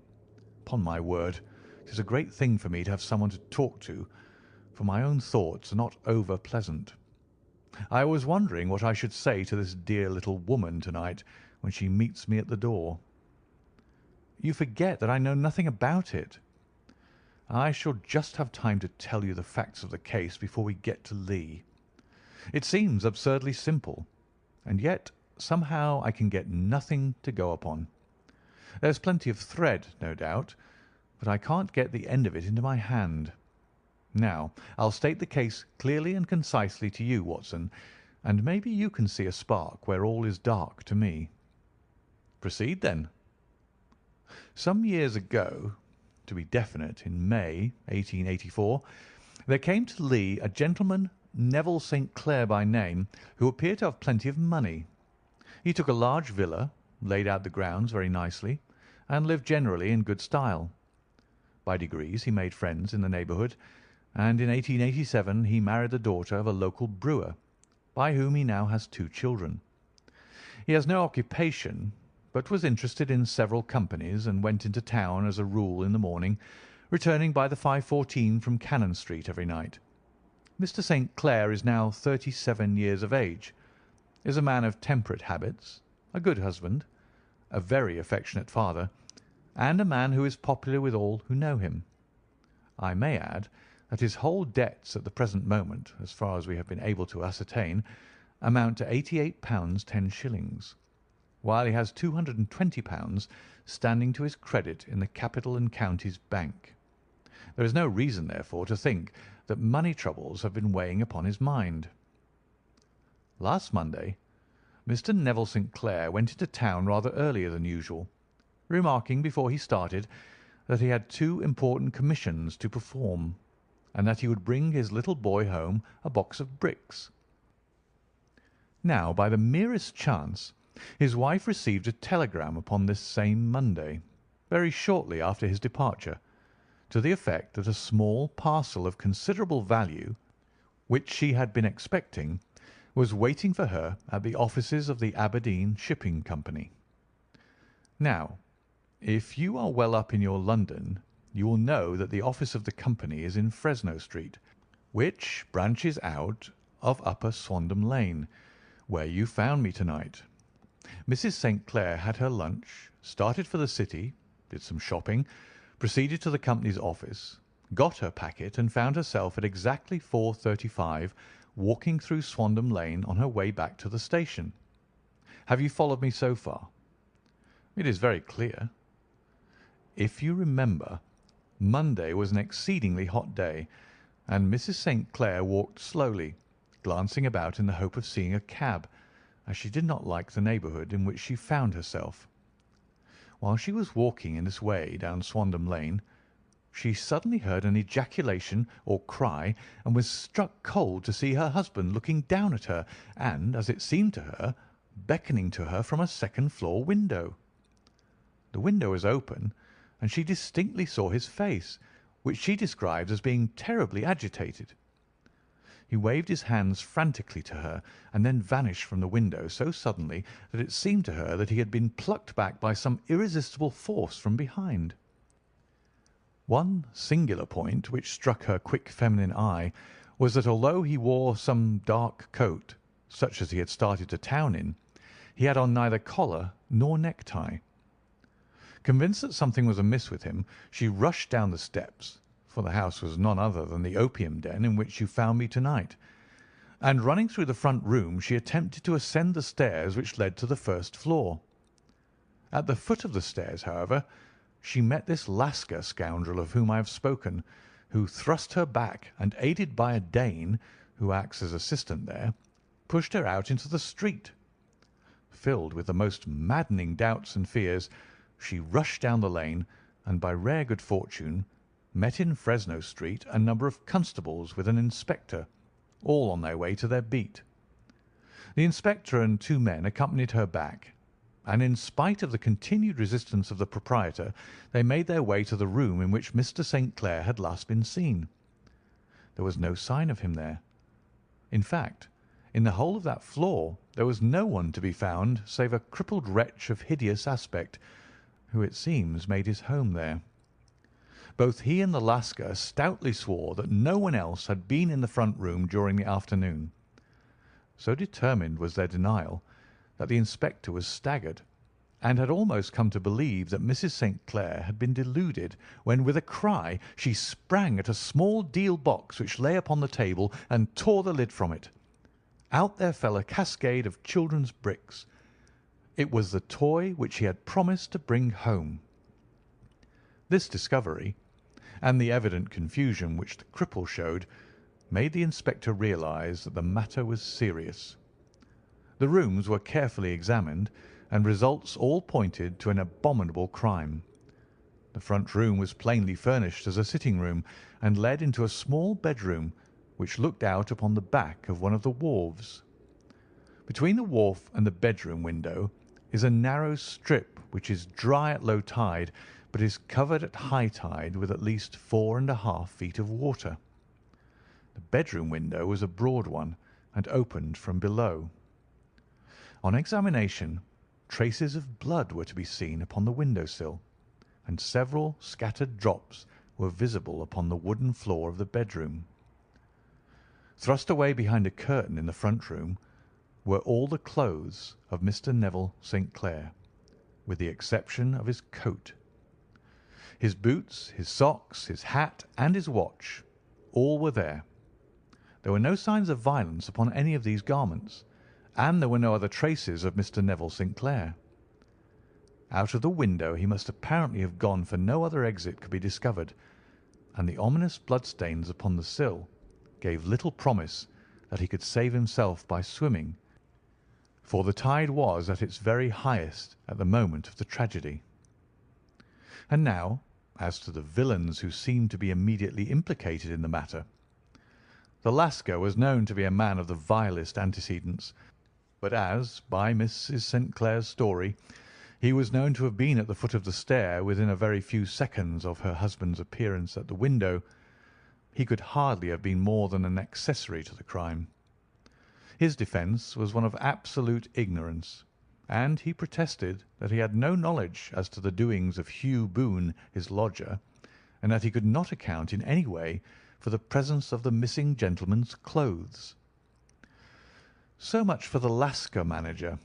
Upon my word, it is a great thing for me to have someone to talk to, for my own thoughts are not over pleasant. I was wondering what I should say to this dear little woman to-night when she meets me at the door." "You forget that I know nothing about it." "I shall just have time to tell you the facts of the case before we get to Lee. It seems absurdly simple, and yet somehow I can get nothing to go upon. There's plenty of thread, no doubt, but I can't get the end of it into my hand. Now, I'll state the case clearly and concisely to you, Watson, and maybe you can see a spark where all is dark to me." "Proceed, then." Some years ago, to be definite, in May, 1884, there came to Lee a gentleman, Neville St. Clair by name, who appeared to have plenty of money. He took a large villa, laid out the grounds very nicely, and lived generally in good style. By degrees he made friends in the neighbourhood, and in 1887 he married the daughter of a local brewer, by whom he now has 2 children. He has no occupation, but was interested in several companies, and went into town as a rule in the morning, returning by the 5:14 from Cannon Street every night. Mr. St. Clair is now 37 years of age, is a man of temperate habits, a good husband, a very affectionate father, and a man who is popular with all who know him. I may add that his whole debts at the present moment, as far as we have been able to ascertain, amount to £88 10s, while he has £220 standing to his credit in the Capital and Counties Bank. There is no reason, therefore, to think that money troubles have been weighing upon his mind. Last Monday, Mr. Neville St. Clair went into town rather earlier than usual, remarking before he started that he had 2 important commissions to perform, and that he would bring his little boy home a box of bricks. Now, by the merest chance, his wife received a telegram upon this same Monday, very shortly after his departure, to the effect that a small parcel of considerable value, which she had been expecting, was waiting for her at the offices of the Aberdeen Shipping Company. Now, if you are well up in your London, you will know that the office of the company is in Fresno Street, which branches out of Upper Swandam Lane, where you found me to-night. Mrs. St. Clair had her lunch, started for the city, did some shopping, proceeded to the company's office, got her packet, and found herself at exactly 4:35 walking through Swandam Lane on her way back to the station. Have you followed me so far? It is very clear. If you remember, Monday was an exceedingly hot day, and Mrs. St. Clair walked slowly, glancing about in the hope of seeing a cab, as she did not like the neighbourhood in which she found herself. While she was walking in this way down Swandam Lane, she suddenly heard an ejaculation or cry, and was struck cold to see her husband looking down at her and, as it seemed to her, beckoning to her from a second-floor window. The window was open, and she distinctly saw his face, which she described as being terribly agitated. He waved his hands frantically to her and then vanished from the window so suddenly that it seemed to her that he had been plucked back by some irresistible force from behind. One singular point which struck her quick feminine eye was that although he wore some dark coat, such as he had started to town in, he had on neither collar nor necktie. Convinced that something was amiss with him, she rushed down the steps, for the house was none other than the opium den in which you found me tonight, and running through the front room, she attempted to ascend the stairs which led to the first floor. At the foot of the stairs, however, she met this Lascar scoundrel of whom I have spoken, who thrust her back and, aided by a Dane, who acts as assistant there, pushed her out into the street. Filled with the most maddening doubts and fears, she rushed down the lane, and by rare good fortune met in Fresno Street a number of constables with an inspector, all on their way to their beat. The inspector and two men accompanied her back, and in spite of the continued resistance of the proprietor, they made their way to the room in which Mr. St. Clair had last been seen. There was no sign of him there. In fact, in the whole of that floor there was no one to be found save a crippled wretch of hideous aspect, who it seems made his home there. Both he and the Lascar stoutly swore that no one else had been in the front room during the afternoon. So determined was their denial that the inspector was staggered, and had almost come to believe that Mrs. St. Clair had been deluded, when with a cry she sprang at a small deal box which lay upon the table and tore the lid from it. Out there fell a cascade of children's bricks. It was the toy which he had promised to bring home. This discovery, and the evident confusion which the cripple showed, made the inspector realize that the matter was serious. The rooms were carefully examined, and results all pointed to an abominable crime. The front room was plainly furnished as a sitting room, and led into a small bedroom which looked out upon the back of one of the wharves. Between the wharf and the bedroom window is a narrow strip which is dry at low tide, but is covered at high tide with at least 4½ feet of water. The bedroom window was a broad one, and opened from below. On examination, traces of blood were to be seen upon the window-sill, and several scattered drops were visible upon the wooden floor of the bedroom. Thrust away behind a curtain in the front room were all the clothes of Mr. Neville St. Clair, with the exception of his coat. His boots, his socks, his hat, and his watch, all were there. There were no signs of violence upon any of these garments, and there were no other traces of Mr. Neville St. Clair. Out of the window he must apparently have gone, for no other exit could be discovered, and the ominous bloodstains upon the sill gave little promise that he could save himself by swimming, for the tide was at its very highest at the moment of the tragedy. And now, as to the villains who seemed to be immediately implicated in the matter. The Lascar was known to be a man of the vilest antecedents, but as, by Mrs. St. Clair's story, he was known to have been at the foot of the stair within a very few seconds of her husband's appearance at the window, he could hardly have been more than an accessory to the crime. His defence was one of absolute ignorance, and he protested that he had no knowledge as to the doings of Hugh Boone, his lodger, and that he could not account in any way for the presence of the missing gentleman's clothes. So much for the Lascar manager.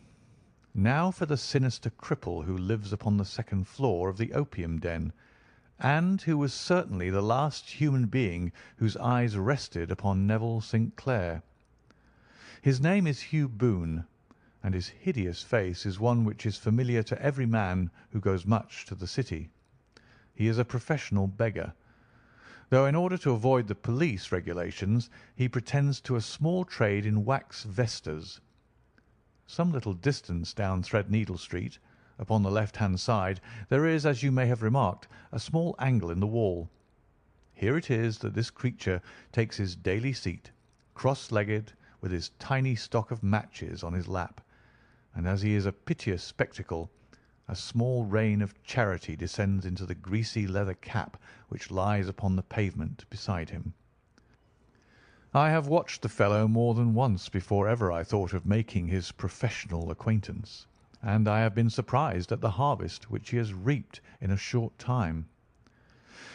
Now for the sinister cripple who lives upon the second floor of the opium den, and who was certainly the last human being whose eyes rested upon Neville St. Clair. His name is Hugh Boone, and his hideous face is one which is familiar to every man who goes much to the city. He is a professional beggar, though in order to avoid the police regulations he pretends to a small trade in wax vestas. Some little distance down Threadneedle Street, upon the left-hand side, there is, as you may have remarked, a small angle in the wall. Here it is that this creature takes his daily seat, cross-legged, with his tiny stock of matches on his lap, and as he is a piteous spectacle, a small rain of charity descends into the greasy leather cap which lies upon the pavement beside him. I have watched the fellow more than once before ever I thought of making his professional acquaintance, and I have been surprised at the harvest which he has reaped in a short time.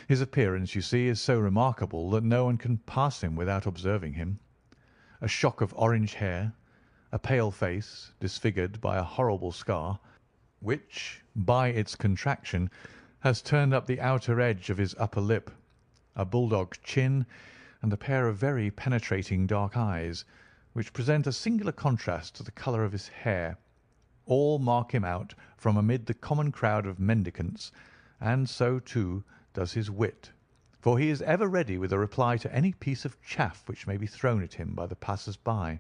His appearance, you see, is so remarkable that no one can pass him without observing him. A shock of orange hair, a pale face disfigured by a horrible scar, which, by its contraction, has turned up the outer edge of his upper lip, a bulldog chin, and a pair of very penetrating dark eyes, which present a singular contrast to the colour of his hair, all mark him out from amid the common crowd of mendicants, and so, too, does his wit, for he is ever ready with a reply to any piece of chaff which may be thrown at him by the passers-by.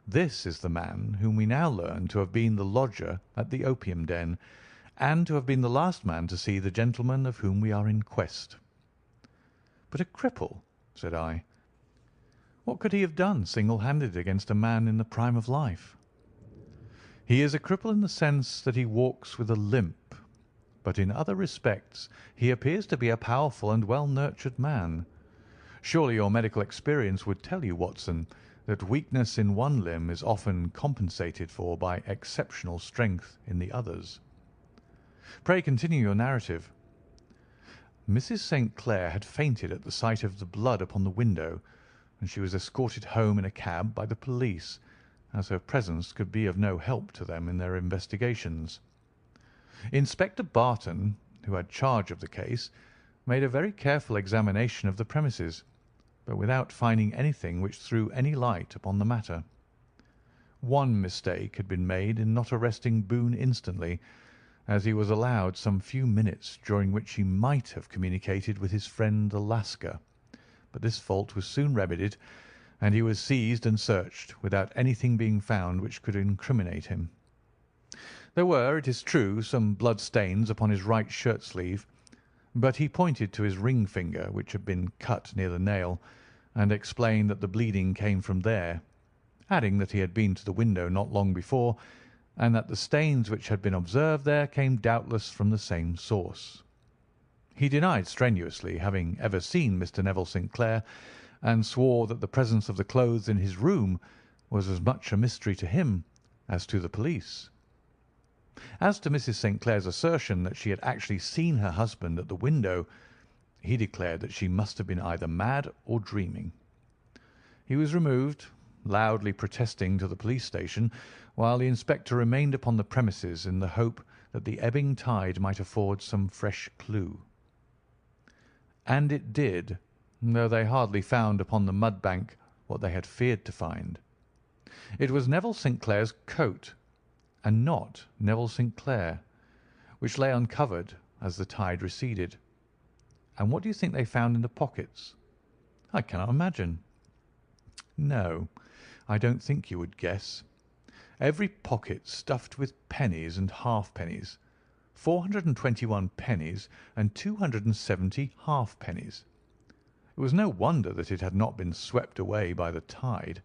This is the man whom we now learn to have been the lodger at the opium den, and to have been the last man to see the gentleman of whom we are in quest. "But a cripple," said I. "What could he have done single-handed against a man in the prime of life?" "He is a cripple in the sense that he walks with a limp, but in other respects he appears to be a powerful and well-nurtured man. Surely your medical experience would tell you, Watson, that weakness in one limb is often compensated for by exceptional strength in the others. Pray continue your narrative." "Mrs. St. Clair had fainted at the sight of the blood upon the window, and she was escorted home in a cab by the police, as her presence could be of no help to them in their investigations. Inspector Barton, who had charge of the case, made a very careful examination of the premises, but without finding anything which threw any light upon the matter. One mistake had been made in not arresting Boone instantly, as he was allowed some few minutes during which he might have communicated with his friend the Lascar, but this fault was soon remedied, and he was seized and searched without anything being found which could incriminate him. There were, it is true, some blood stains upon his right shirt sleeve, but he pointed to his ring finger, which had been cut near the nail, and explained that the bleeding came from there, adding that he had been to the window not long before, and that the stains which had been observed there came doubtless from the same source. He denied strenuously having ever seen Mr. Neville St. Clair, and swore that the presence of the clothes in his room was as much a mystery to him as to the police. As to Mrs. St. Clair's assertion that she had actually seen her husband at the window, he declared that she must have been either mad or dreaming. He was removed, loudly protesting, to the police station, while the inspector remained upon the premises in the hope that the ebbing tide might afford some fresh clue. And it did, though they hardly found upon the mud bank what they had feared to find. It was Neville St. Clair's coat, and not Neville St. Clair, which lay uncovered as the tide receded. And what do you think they found in the pockets? I cannot imagine. No, I don't think you would guess. Every pocket stuffed with pennies and halfpennies, 421 pennies and 270 halfpennies. It was no wonder that it had not been swept away by the tide.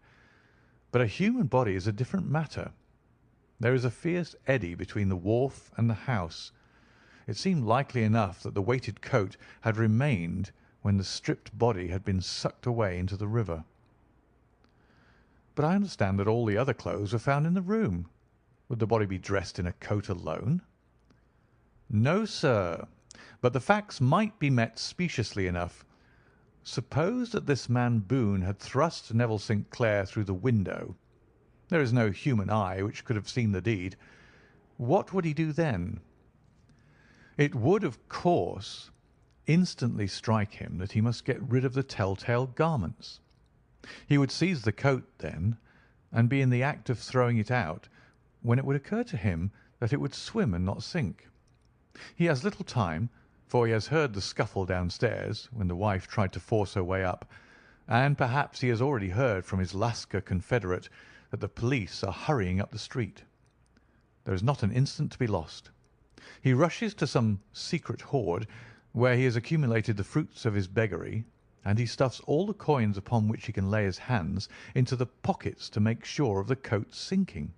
But a human body is a different matter. There is a fierce eddy between the wharf and the house. It seemed likely enough that the weighted coat had remained when the stripped body had been sucked away into the river. But I understand that all the other clothes were found in the room. Would the body be dressed in a coat alone? No, sir, but the facts might be met speciously enough. Suppose that this man Boone had thrust Neville St. Clair through the window. There is no human eye which could have seen the deed. What would he do then? It would, of course, instantly strike him that he must get rid of the tell-tale garments. He would seize the coat then, and be in the act of throwing it out, when it would occur to him that it would swim and not sink. He has little time, for he has heard the scuffle downstairs when the wife tried to force her way up, and perhaps he has already heard from his Lascar confederate that the police are hurrying up the street. There is not an instant to be lost. He rushes to some secret hoard where he has accumulated the fruits of his beggary, and he stuffs all the coins upon which he can lay his hands into the pockets to make sure of the coat's sinking.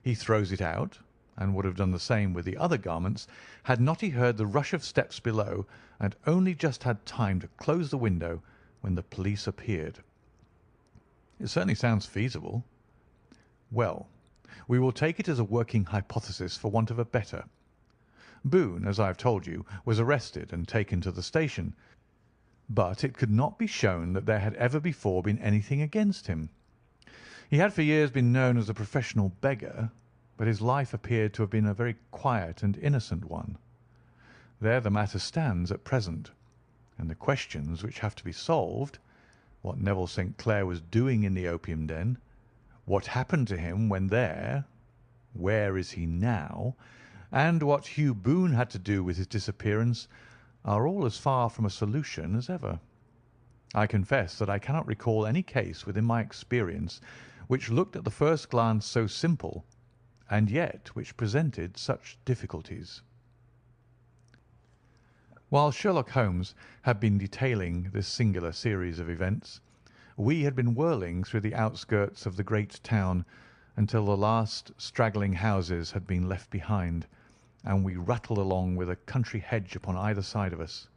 He throws it out, and would have done the same with the other garments, had not he heard the rush of steps below and only just had time to close the window when the police appeared. It certainly sounds feasible. Well, we will take it as a working hypothesis for want of a better. Boone, as I have told you, was arrested and taken to the station, but it could not be shown that there had ever before been anything against him. He had for years been known as a professional beggar, but his life appeared to have been a very quiet and innocent one. There the matter stands at present, and the questions which have to be solved, what Neville St. Clair was doing in the opium den, what happened to him when there, where is he now, and what Hugh Boone had to do with his disappearance, are all as far from a solution as ever. I confess that I cannot recall any case within my experience which looked at the first glance so simple, and yet which presented such difficulties. While Sherlock Holmes had been detailing this singular series of events, we had been whirling through the outskirts of the great town until the last straggling houses had been left behind, and we rattled along with a country hedge upon either side of us.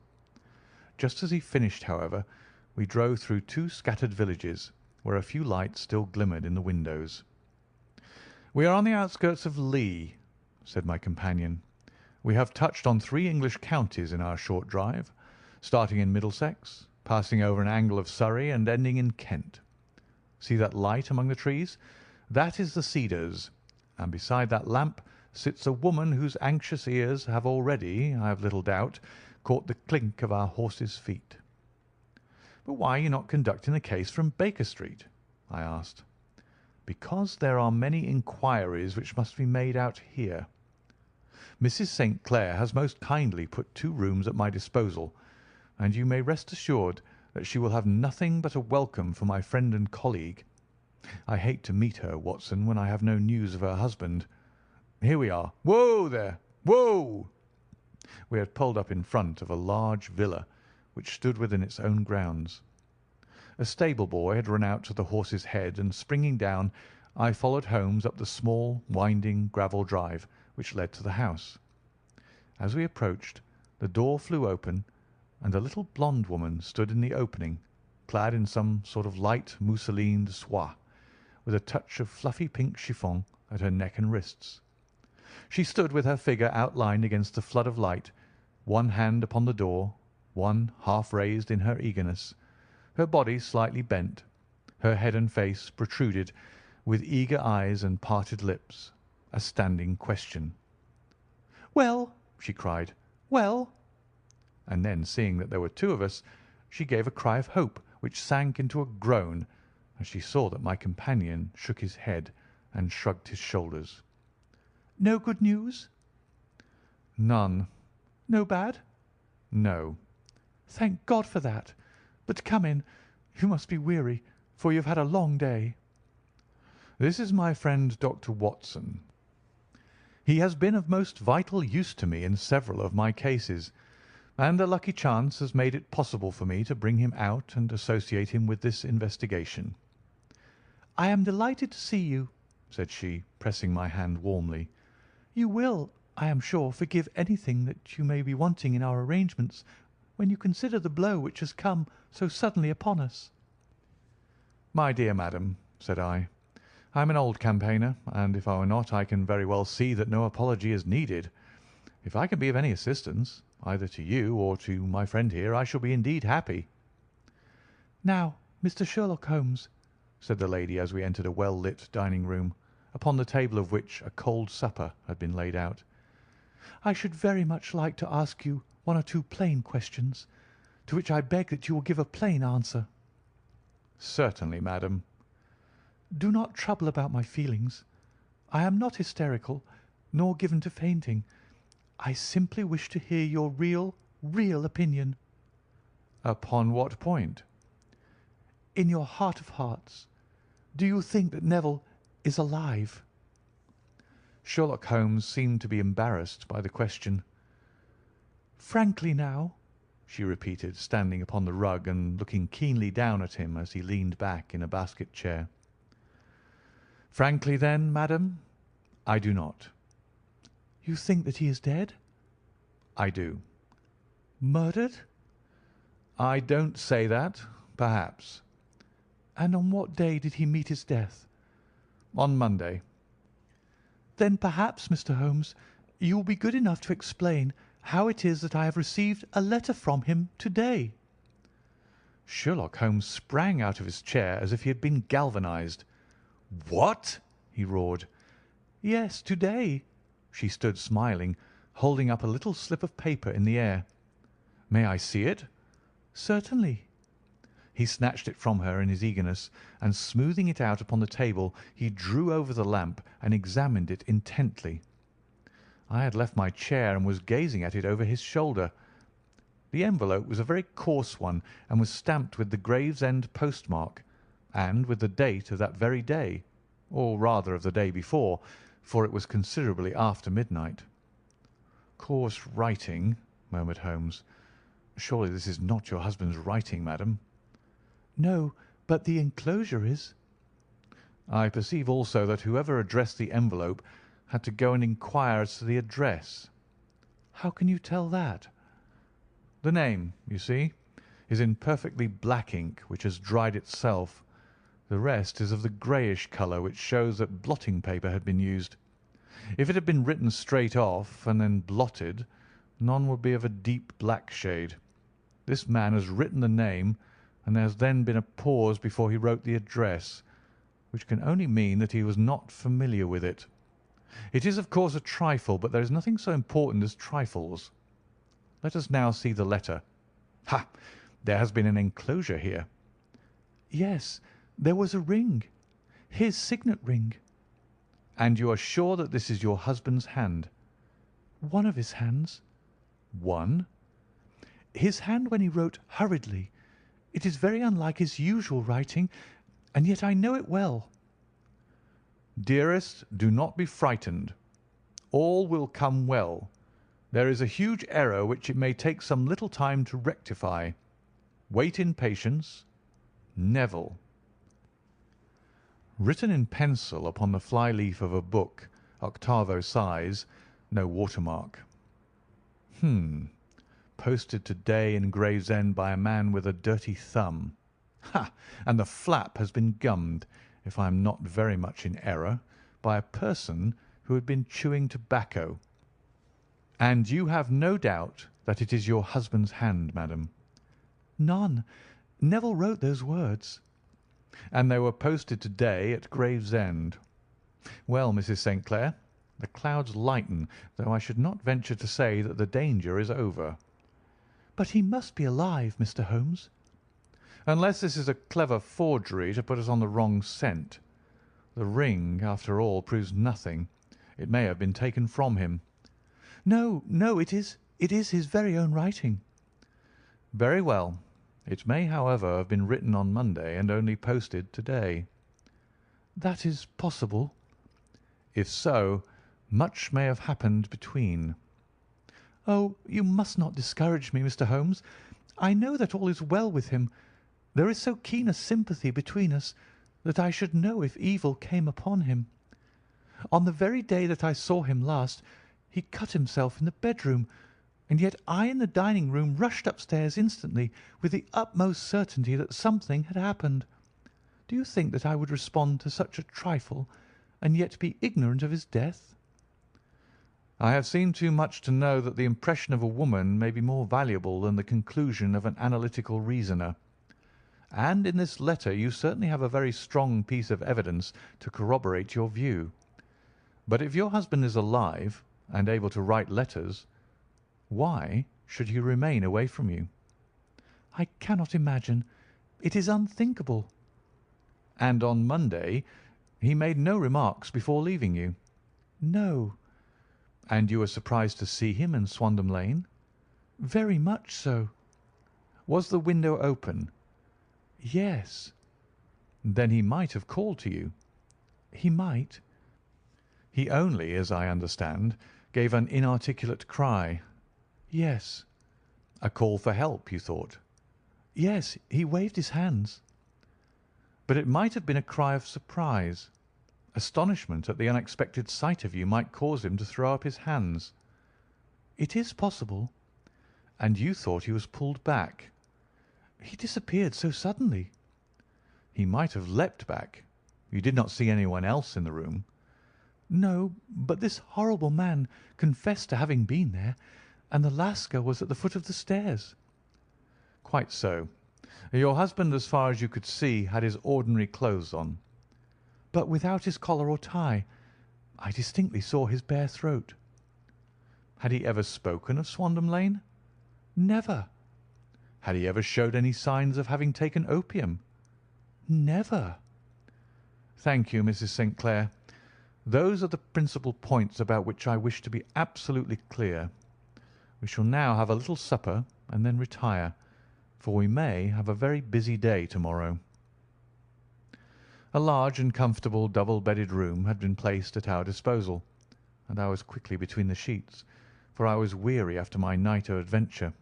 Just as he finished, however, we drove through two scattered villages, where a few lights still glimmered in the windows. "We are on the outskirts of Lee," said my companion. "We have touched on 3 English counties in our short drive, starting in Middlesex, passing over an angle of Surrey, and ending in Kent. See that light among the trees? That is the Cedars, and beside that lamp sits a woman whose anxious ears have already, I have little doubt, caught the clink of our horses' feet." "But why are you not conducting the case from Baker Street?" I asked. "Because there are many inquiries which must be made out here. Mrs. St. Clair has most kindly put 2 rooms at my disposal, and you may rest assured that she will have nothing but a welcome for my friend and colleague. I hate to meet her, Watson, when I have no news of her husband. Here we are. Whoa there! Whoa!" We had pulled up in front of a large villa which stood within its own grounds. A stable boy had run out to the horse's head, and springing down, I followed Holmes up the small, winding gravel drive which led to the house. As we approached, the door flew open, and a little blonde woman stood in the opening, clad in some sort of light mousseline de soie, with a touch of fluffy pink chiffon at her neck and wrists. She stood with her figure outlined against the flood of light, one hand upon the door, one half raised in her eagerness, her body slightly bent, her head and face protruded, with eager eyes and parted lips, a standing question. "Well," she cried, "well!" And then, seeing that there were 2 of us, she gave a cry of hope which sank into a groan as she saw that my companion shook his head and shrugged his shoulders. "No good news?" "None." "No bad?" "No." "Thank God for that. But come in. You must be weary, for you have had a long day." "This is my friend Dr. Watson. He has been of most vital use to me in several of my cases, and a lucky chance has made it possible for me to bring him out and associate him with this investigation." "I am delighted to see you," said she, pressing my hand warmly. "You will, I am sure, forgive anything that you may be wanting in our arrangements when you consider the blow which has come so suddenly upon us." "My dear madam," said I am an old campaigner, and if I were not, I can very well see that no apology is needed. If I can be of any assistance, either to you or to my friend here, I shall be indeed happy." "Now, Mr. Sherlock Holmes," said the lady as we entered a well-lit dining-room, upon the table of which a cold supper had been laid out, "I should very much like to ask you 1 or 2 plain questions, to which I beg that you will give a plain answer." "Certainly, madam." "Do not trouble about my feelings. I am not hysterical, nor given to fainting. I simply wish to hear your real opinion." "Upon what point?" "In your heart of hearts, do you think that Neville is alive?" Sherlock Holmes seemed to be embarrassed by the question. "Frankly now," she repeated, standing upon the rug and looking keenly down at him as he leaned back in a basket chair. "Frankly, then, madam, I do not." You think that he is dead? I do. Murdered? I don't say that. Perhaps. And on what day did he meet his death? On Monday. Then perhaps, Mr. Holmes, you will be good enough to explain how it is that I have received a letter from him to-day. Sherlock Holmes sprang out of his chair as if he had been galvanized. "What?" he roared. Yes, to-day. She stood smiling, holding up a little slip of paper in the air. "May I see it?" Certainly. He snatched it from her in his eagerness, and smoothing it out upon the table, he drew over the lamp and examined it intently. I had left my chair and was gazing at it over his shoulder. The envelope was a very coarse one, and was stamped with the Gravesend postmark, and with the date of that very day, or rather of the day before, for it was considerably after midnight. "Coarse writing," murmured Holmes. "Surely this is not your husband's writing, madam?" No, but the enclosure is. I perceive also that whoever addressed the envelope had to go and inquire as to the address. How can you tell that? The name, you see, is in perfectly black ink, which has dried itself. The rest is of the greyish colour, which shows that blotting paper had been used. If it had been written straight off and then blotted, none would be of a deep black shade. This man has written the name, and there has then been a pause before he wrote the address, which can only mean that he was not familiar with it. It is, of course, a trifle, but there is nothing so important as trifles. Let us now see the letter. Ha! There has been an enclosure here." Yes, there was a ring. His signet ring. "And you are sure that this is your husband's hand?" One of his hands. "One?" His hand when he wrote hurriedly. It is very unlike his usual writing, and yet I know it well. "Dearest, do not be frightened. All will come well. There is a huge error which it may take some little time to rectify. Wait in patience. Neville." Written in pencil upon the fly-leaf of a book, octavo size, no watermark. Posted to-day in Gravesend by a man with a dirty thumb. Ha! And the flap has been gummed, if I am not very much in error, by a person who had been chewing tobacco. "And you have no doubt that it is your husband's hand, madam?" None. Neville wrote those words. "And they were posted to-day at Gravesend. Well, Mrs. St. Clair, the clouds lighten, though I should not venture to say that the danger is over." But he must be alive, Mr. Holmes. "Unless this is a clever forgery to put us on the wrong scent. The ring, after all, proves nothing. It may have been taken from him." No, no, it is his very own writing." "Very well. It may, however, have been written on Monday and only posted to-day." That is possible. "If so, much may have happened between." Oh, you must not discourage me, Mr. Holmes. I know that all is well with him. There is so keen a sympathy between us that I should know if evil came upon him. On the very day that I saw him last, he cut himself in the bedroom, and yet I in the dining-room rushed upstairs instantly with the utmost certainty that something had happened. Do you think that I would respond to such a trifle and yet be ignorant of his death? I have seen too much to know that the impression of a woman may be more valuable than the conclusion of an analytical reasoner. And in this letter you certainly have a very strong piece of evidence to corroborate your view. But if your husband is alive and able to write letters, why should he remain away from you?" I cannot imagine. It is unthinkable. "And on Monday he made no remarks before leaving you?" No. "And you were surprised to see him in Swandam Lane?" Very much so. "Was the window open?" Yes. "Then he might have called to you?" He might. "He only, as I understand, gave an inarticulate cry." Yes. "A call for help, you thought?" Yes, he waved his hands. "But it might have been a cry of surprise." Astonishment at the unexpected sight of you might cause him to throw up his hands." "It is possible." "And you thought he was pulled back?" "He disappeared so suddenly." "He might have leapt back. You did not see anyone else in the room?" "No, but this horrible man confessed to having been there, and the Lascar was at the foot of the stairs." "Quite so. Your husband, as far as you could see, had his ordinary clothes on?" "But without his collar or tie. I distinctly saw his bare throat." "Had he ever spoken of Swandam Lane?" "Never." "Had he ever showed any signs of having taken opium?" "Never." "Thank you, Mrs. St. Clair. Those are the principal points about which I wish to be absolutely clear. We shall now have a little supper and then retire, for we may have a very busy day to-morrow." A large and comfortable double-bedded room had been placed at our disposal, and I was quickly between the sheets, for I was weary after my night of adventure.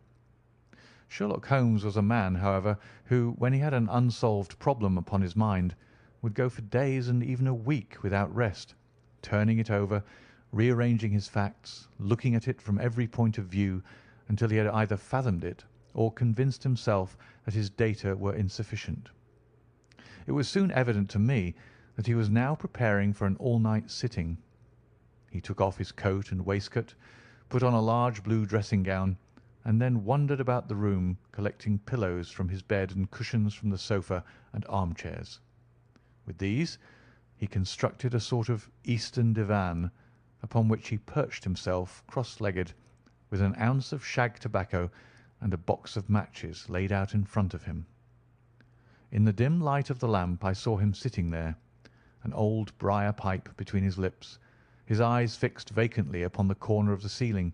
Sherlock Holmes was a man, however, who, when he had an unsolved problem upon his mind, would go for days and even a week without rest, turning it over, rearranging his facts, looking at it from every point of view until he had either fathomed it or convinced himself that his data were insufficient. It was soon evident to me that he was now preparing for an all-night sitting. He took off his coat and waistcoat, put on a large blue dressing-gown, and then wandered about the room, collecting pillows from his bed and cushions from the sofa and armchairs. With these he constructed a sort of Eastern divan, upon which he perched himself cross-legged, with an ounce of shag tobacco and a box of matches laid out in front of him. In the dim light of the lamp I saw him sitting there, an old briar pipe between his lips, his eyes fixed vacantly upon the corner of the ceiling,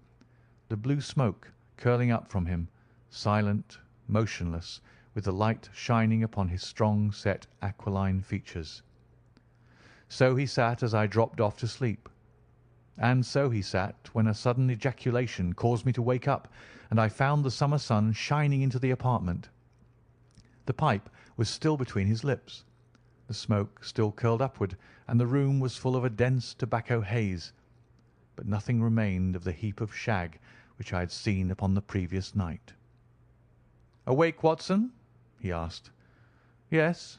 the blue smoke curling up from him, silent, motionless, with the light shining upon his strong-set aquiline features. So he sat as I dropped off to sleep. And so he sat when a sudden ejaculation caused me to wake up, and I found the summer sun shining into the apartment. The pipe was still between his lips, the smoke still curled upward, and the room was full of a dense tobacco haze, but nothing remained of the heap of shag which I had seen upon the previous night. "Awake, Watson?" he asked. "Yes."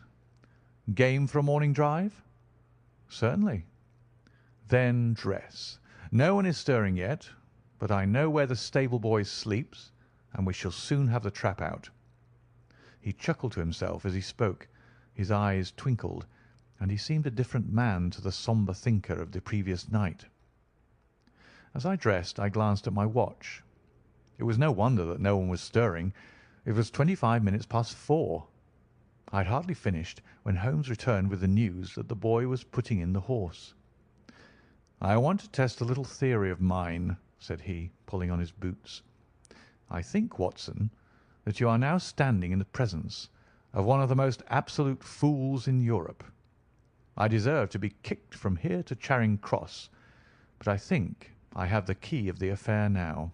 "Game for a morning drive?" "Certainly." "Then dress. No one is stirring yet, but I know where the stable boy sleeps, and we shall soon have the trap out." He chuckled to himself as he spoke, his eyes twinkled, and he seemed a different man to the sombre thinker of the previous night. As I dressed I glanced at my watch. It was no wonder that no one was stirring. It was 25 minutes past 4. I had hardly finished when Holmes returned with the news that the boy was putting in the horse. "I want to test a little theory of mine," said he, pulling on his boots. "I think, Watson, that you are now standing in the presence of one of the most absolute fools in Europe. I deserve to be kicked from here to Charing Cross, but I think I have the key of the affair now."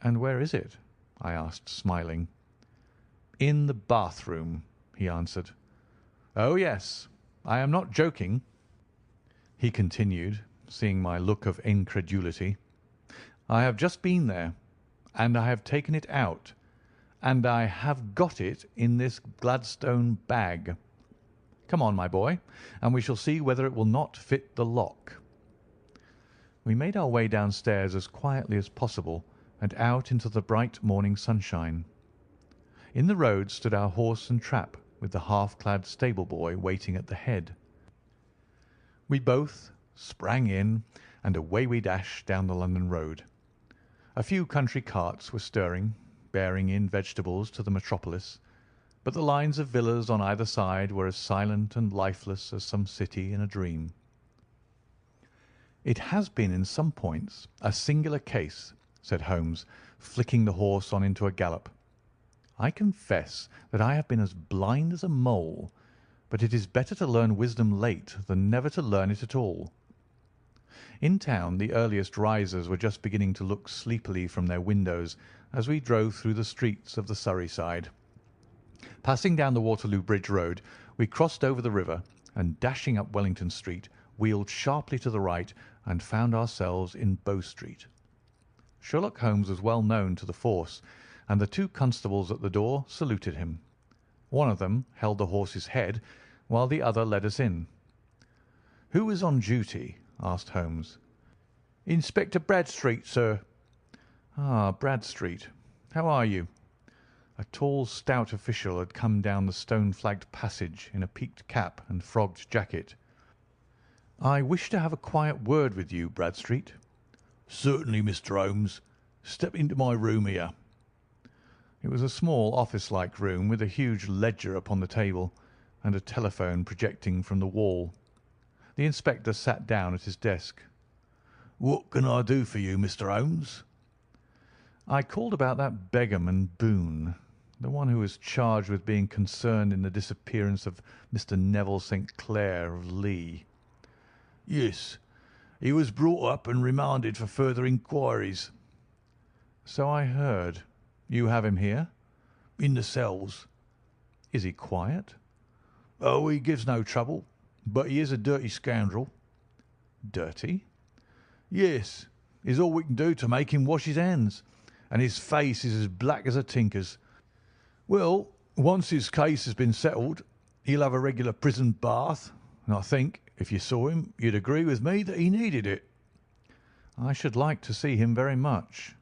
"And where is it?" I asked, smiling. "In the bathroom," he answered. "Oh, yes, I am not joking," he continued, seeing my look of incredulity. "I have just been there, and I have taken it out, and I have got it in this Gladstone bag. Come on, my boy, and we shall see whether it will not fit the lock." We made our way downstairs as quietly as possible and out into the bright morning sunshine. In the road stood our horse and trap, with the half-clad stable boy waiting at the head. We both sprang in, and away we dashed down the London road. A few country carts were stirring, bearing in vegetables to the metropolis, but the lines of villas on either side were as silent and lifeless as some city in a dream. "It has been in some points a singular case," said Holmes, flicking the horse on into a gallop. "I confess that I have been as blind as a mole, but it is better to learn wisdom late than never to learn it at all." In town the earliest risers were just beginning to look sleepily from their windows as we drove through the streets of the Surrey side. Passing down the Waterloo Bridge Road, we crossed over the river, and dashing up Wellington Street, wheeled sharply to the right and found ourselves in Bow Street. Sherlock Holmes was well known to the force, and the two constables at the door saluted him. One of them held the horse's head, while the other led us in. "Who is on duty?" asked Holmes. "Inspector Bradstreet, sir." "Ah, Bradstreet. How are you?" A tall, stout official had come down the stone-flagged passage in a peaked cap and frogged jacket. "I wish to have a quiet word with you, Bradstreet." "Certainly, Mr. Holmes. Step into my room here." It was a small office-like room with a huge ledger upon the table and a telephone projecting from the wall. The inspector sat down at his desk. "What can I do for you, Mr. Holmes?" "I called about that beggarman Boone, the one who was charged with being concerned in the disappearance of Mr. Neville St. Clair of Lee." "Yes, he was brought up and remanded for further inquiries." "So I heard. You have him here?" "In the cells." "Is he quiet?" "Oh, he gives no trouble, but he is a dirty scoundrel." "Dirty?" "Yes, it's all we can do to make him wash his hands, and his face is as black as a tinker's. Well, once his case has been settled, he'll have a regular prison bath, and I think, if you saw him, you'd agree with me that he needed it." "I should like to see him very much."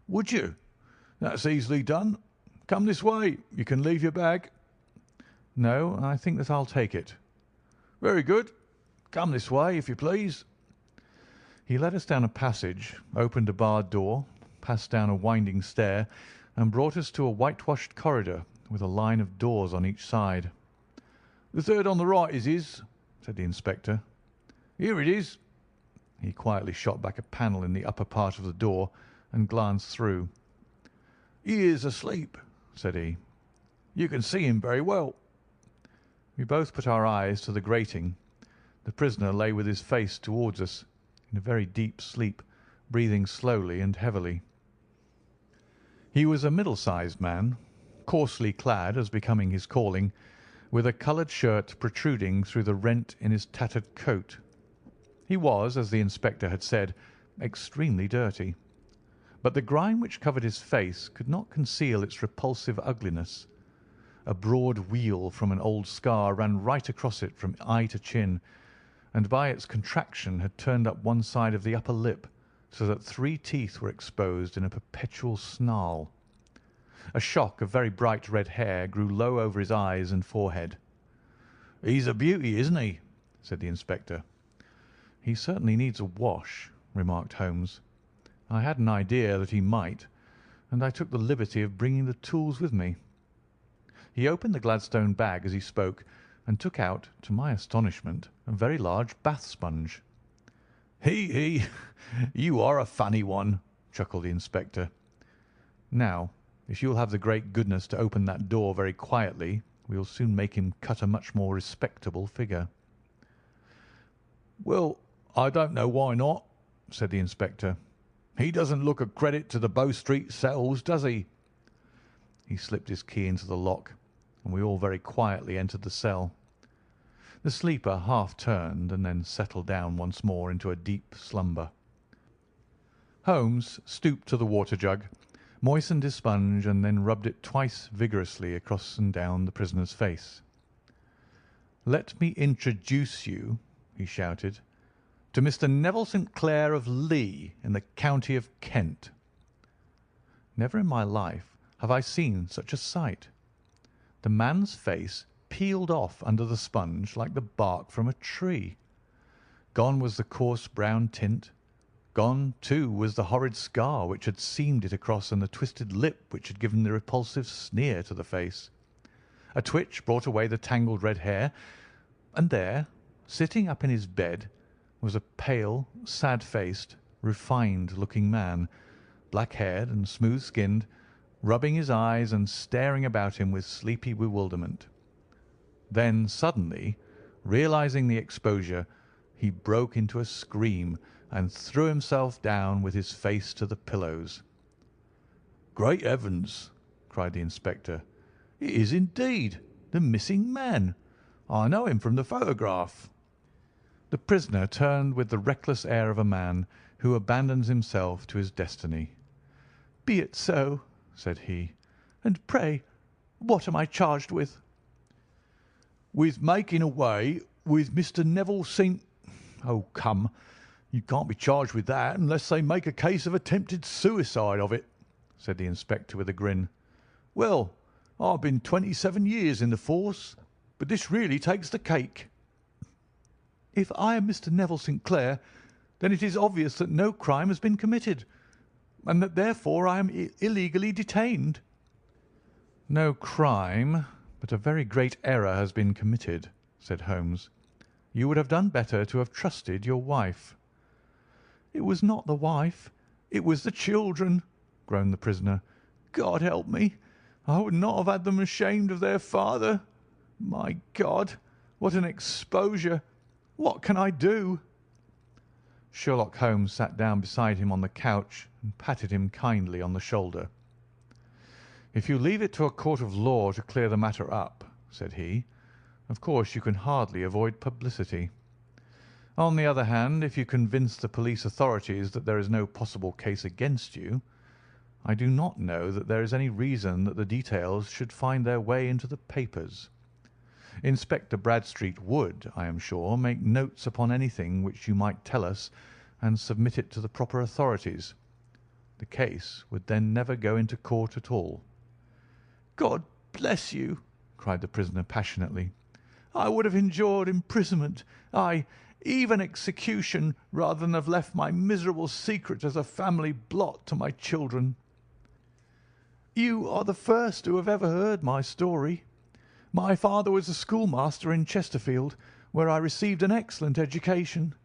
"Would you? That's easily done. Come this way. You can leave your bag." "No, I think that I'll take it." "Very good. Come this way, if you please." He led us down a passage, opened a barred door, passed down a winding stair, and brought us to a whitewashed corridor with a line of doors on each side. "The third on the right is his," said the inspector. "Here it is." He quietly shot back a panel in the upper part of the door and glanced through. "He is asleep," said he. "You can see him very well." We both put our eyes to the grating. The prisoner lay with his face towards us, in a very deep sleep, breathing slowly and heavily. He was a middle-sized man, coarsely clad as becoming his calling, with a coloured shirt protruding through the rent in his tattered coat. He was, as the inspector had said, extremely dirty, but the grime which covered his face could not conceal its repulsive ugliness. A broad wheal from an old scar ran right across it from eye to chin, and by its contraction had turned up one side of the upper lip, so that 3 teeth were exposed in a perpetual snarl. A shock of very bright red hair grew low over his eyes and forehead. "He's a beauty, isn't he?" said the inspector. "He certainly needs a wash," remarked Holmes. "I had an idea that he might, and I took the liberty of bringing the tools with me." He opened the Gladstone bag as he spoke, and took out, to my astonishment, a very large bath sponge. He! You are a funny one," chuckled the inspector. "Now, if you will have the great goodness to open that door very quietly, we will soon make him cut a much more respectable figure." "Well, I don't know why not," said the inspector. "He doesn't look a credit to the Bow Street cells, does he?" He slipped his key into the lock, and we all very quietly entered the cell. The sleeper half turned and then settled down once more into a deep slumber. Holmes stooped to the water jug, moistened his sponge, and then rubbed it twice vigorously across and down the prisoner's face. "Let me introduce you," he shouted, "to Mr. Neville St. Clair of Lee in the county of Kent." Never in my life have I seen such a sight. The man's face peeled off under the sponge like the bark from a tree. Gone was the coarse brown tint. Gone, too, was the horrid scar which had seamed it across and the twisted lip which had given the repulsive sneer to the face. A twitch brought away the tangled red hair, and there, sitting up in his bed, was a pale, sad-faced, refined-looking man, black-haired and smooth-skinned, rubbing his eyes and staring about him with sleepy bewilderment. Then suddenly, realizing the exposure, he broke into a scream and threw himself down with his face to the pillows. "Great heavens!" cried the inspector. "It is indeed the missing man. I know him from the photograph." The prisoner turned with the reckless air of a man who abandons himself to his destiny. "Be it so," said he. "And pray, what am I charged with?" "With making away with Mr. Neville St. Oh, come, you can't be charged with that unless they make a case of attempted suicide of it," said the inspector with a grin. "Well, I've been 27 years in the force, but this really takes the cake." "If I am Mr. Neville St. Clair, then it is obvious that no crime has been committed, and that therefore I am illegally detained." "No crime, but a very great error has been committed," said Holmes. "You would have done better to have trusted your wife." "It was not the wife, it was the children," groaned the prisoner. "God help me! I would not have had them ashamed of their father. My God, what an exposure! What can I do?" Sherlock Holmes sat down beside him on the couch and patted him kindly on the shoulder. "If you leave it to a court of law to clear the matter up," said he, "of course you can hardly avoid publicity. On the other hand, if you convince the police authorities that there is no possible case against you, I do not know that there is any reason that the details should find their way into the papers. Inspector Bradstreet would, I am sure, make notes upon anything which you might tell us and submit it to the proper authorities. The case would then never go into court at all." "God bless you!" cried the prisoner passionately. "I would have endured imprisonment, ay, even execution, rather than have left my miserable secret as a family blot to my children. You are the first who have ever heard my story. My father was a schoolmaster in Chesterfield, where I received an excellent education.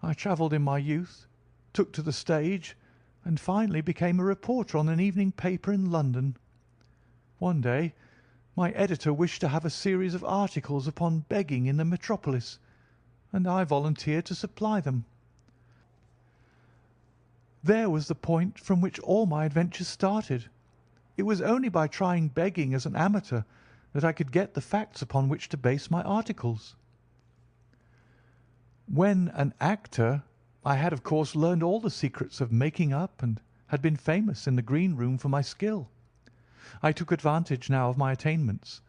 I travelled in my youth, took to the stage, and finally became a reporter on an evening paper in London. One day my editor wished to have a series of articles upon begging in the metropolis, and I volunteered to supply them. There was the point from which all my adventures started. It was only by trying begging as an amateur that I could get the facts upon which to base my articles. When an actor, I had of course learned all the secrets of making up and had been famous in the green room for my skill. I took advantage now of my attainments.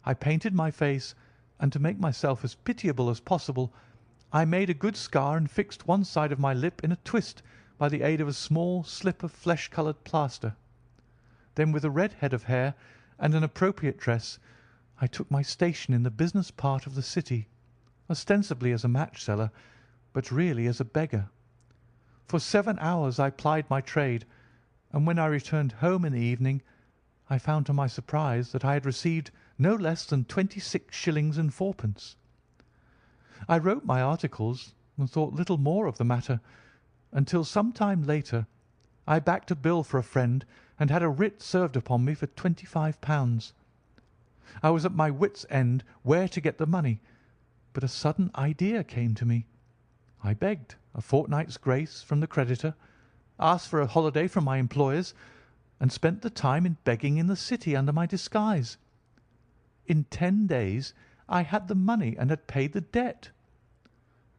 I painted my face, and to make myself as pitiable as possible, I made a good scar and fixed one side of my lip in a twist by the aid of a small slip of flesh-coloured plaster. Then, with a red head of hair and an appropriate dress, I took my station in the business part of the city, ostensibly as a match-seller, but really as a beggar. For 7 hours I plied my trade, and when I returned home in the evening, I found to my surprise that I had received no less than 26 shillings and fourpence. I wrote my articles and thought little more of the matter, until some time later I backed a bill for a friend and had a writ served upon me for £25. I was at my wits' end where to get the money, but a sudden idea came to me. I begged a fortnight's grace from the creditor, asked for a holiday from my employers, and spent the time in begging in the city under my disguise. In 10 days I had the money and had paid the debt.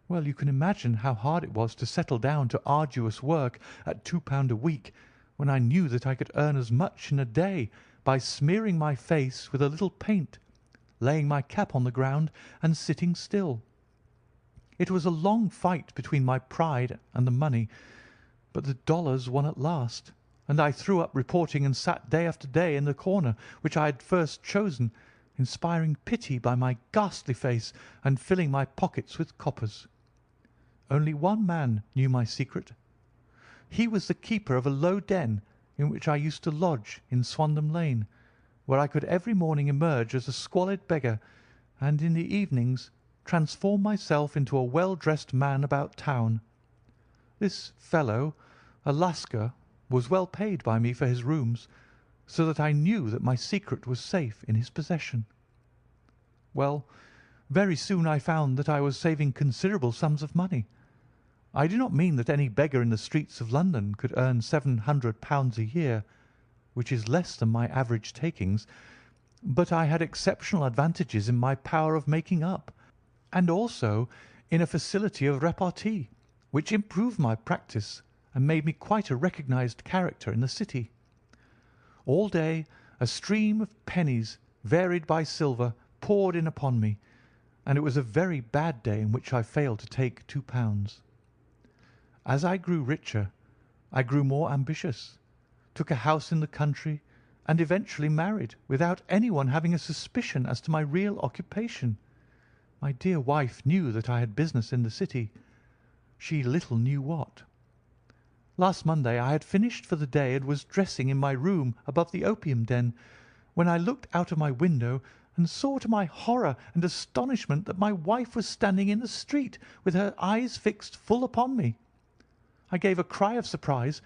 Well, you can imagine how hard it was to settle down to arduous work at £2 a week, when I knew that I could earn as much in a day by smearing my face with a little paint, laying my cap on the ground, and sitting still. It was a long fight between my pride and the money, but the dollars won at last, and I threw up reporting and sat day after day in the corner which I had first chosen, inspiring pity by my ghastly face and filling my pockets with coppers. Only one man knew my secret. He was the keeper of a low den in which I used to lodge in Swandam Lane, where I could every morning emerge as a squalid beggar, and in the evenings transform myself into a well-dressed man about town. This fellow, a Lascar, was well paid by me for his rooms, so that I knew that my secret was safe in his possession. Well, very soon I found that I was saving considerable sums of money. I do not mean that any beggar in the streets of London could earn £700 a year, which is less than my average takings, but I had exceptional advantages in my power of making up, and also in a facility of repartee, which improved my practice and made me quite a recognized character in the city. All day a stream of pennies, varied by silver, poured in upon me, and it was a very bad day in which I failed to take £2. As I grew richer, I grew more ambitious, took a house in the country, and eventually married without anyone having a suspicion as to my real occupation. My dear wife knew that I had business in the city. She little knew what. Last Monday I had finished for the day and was dressing in my room above the opium den, when I looked out of my window and saw to my horror and astonishment that my wife was standing in the street with her eyes fixed full upon me. I gave a cry of surprise,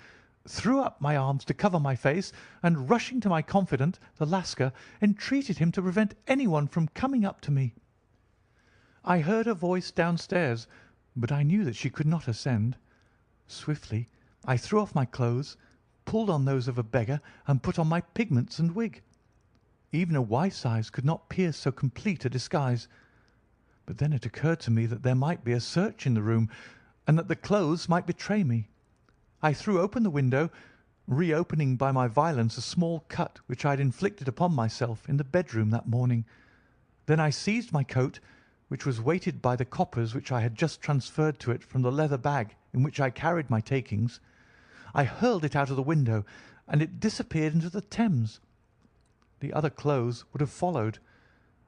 threw up my arms to cover my face, and rushing to my confidant, the Lascar, entreated him to prevent anyone from coming up to me. I heard her voice downstairs, but I knew that she could not ascend. Swiftly I threw off my clothes, pulled on those of a beggar, and put on my pigments and wig. Even a wife's eyes could not pierce so complete a disguise. But then it occurred to me that there might be a search in the room, and that the clothes might betray me. I threw open the window, reopening by my violence a small cut which I had inflicted upon myself in the bedroom that morning. Then I seized my coat, which was weighted by the coppers which I had just transferred to it from the leather bag in which I carried my takings. I hurled it out of the window, and it disappeared into the Thames. The other clothes would have followed,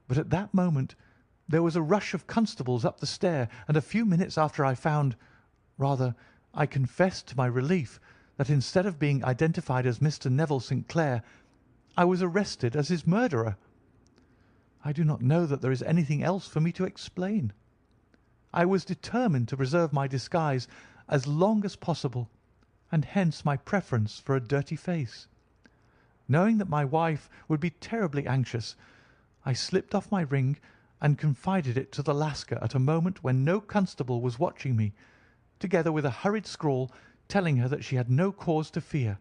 but at that moment there was a rush of constables up the stair, and a few minutes after I found, rather, I confessed to my relief, that instead of being identified as Mr. Neville St. Clair, I was arrested as his murderer. I do not know that there is anything else for me to explain. I was determined to preserve my disguise as long as possible, and hence my preference for a dirty face. Knowing that my wife would be terribly anxious, I slipped off my ring and confided it to the Lascar at a moment when no constable was watching me, together with a hurried scrawl telling her that she had no cause to fear.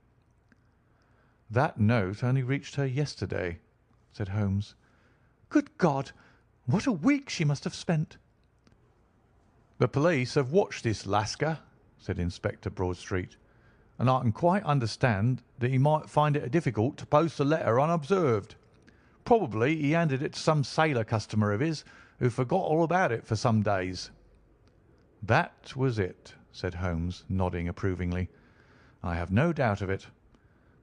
"That note only reached her yesterday," said Holmes. Good God! What a week she must have spent! "The police have watched this Lascar," said Inspector Broadstreet, "and I can quite understand that he might find it difficult to post a letter unobserved. Probably he handed it to some sailor customer of his who forgot all about it for some days." "That was it," said Holmes, nodding approvingly. "I have no doubt of it.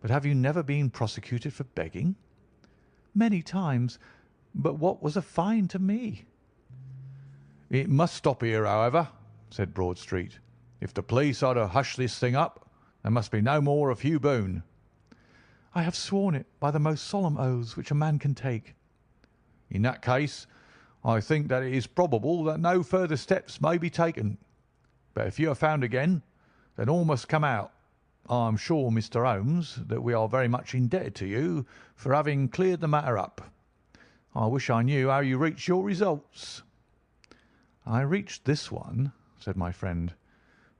But have you never been prosecuted for begging?" Many times, but what was a fine to me? "It must stop here, however," said Broadstreet. "If the police are to hush this thing up, there must be no more of Hugh Boone." I have sworn it by the most solemn oaths which a man can take. "In that case, I think that it is probable that no further steps may be taken. But if you are found again, then all must come out. I am sure, Mr. Holmes, that we are very much indebted to you for having cleared the matter up. I wish I knew how you reached your results." "I reached this one," said my friend,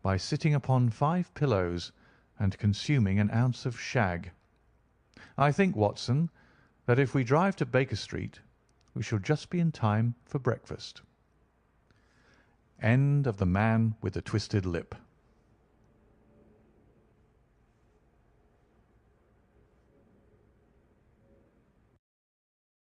"by sitting upon 5 pillows and consuming an ounce of shag. I think, Watson, that if we drive to Baker Street, we shall just be in time for breakfast." End of The Man with the Twisted Lip.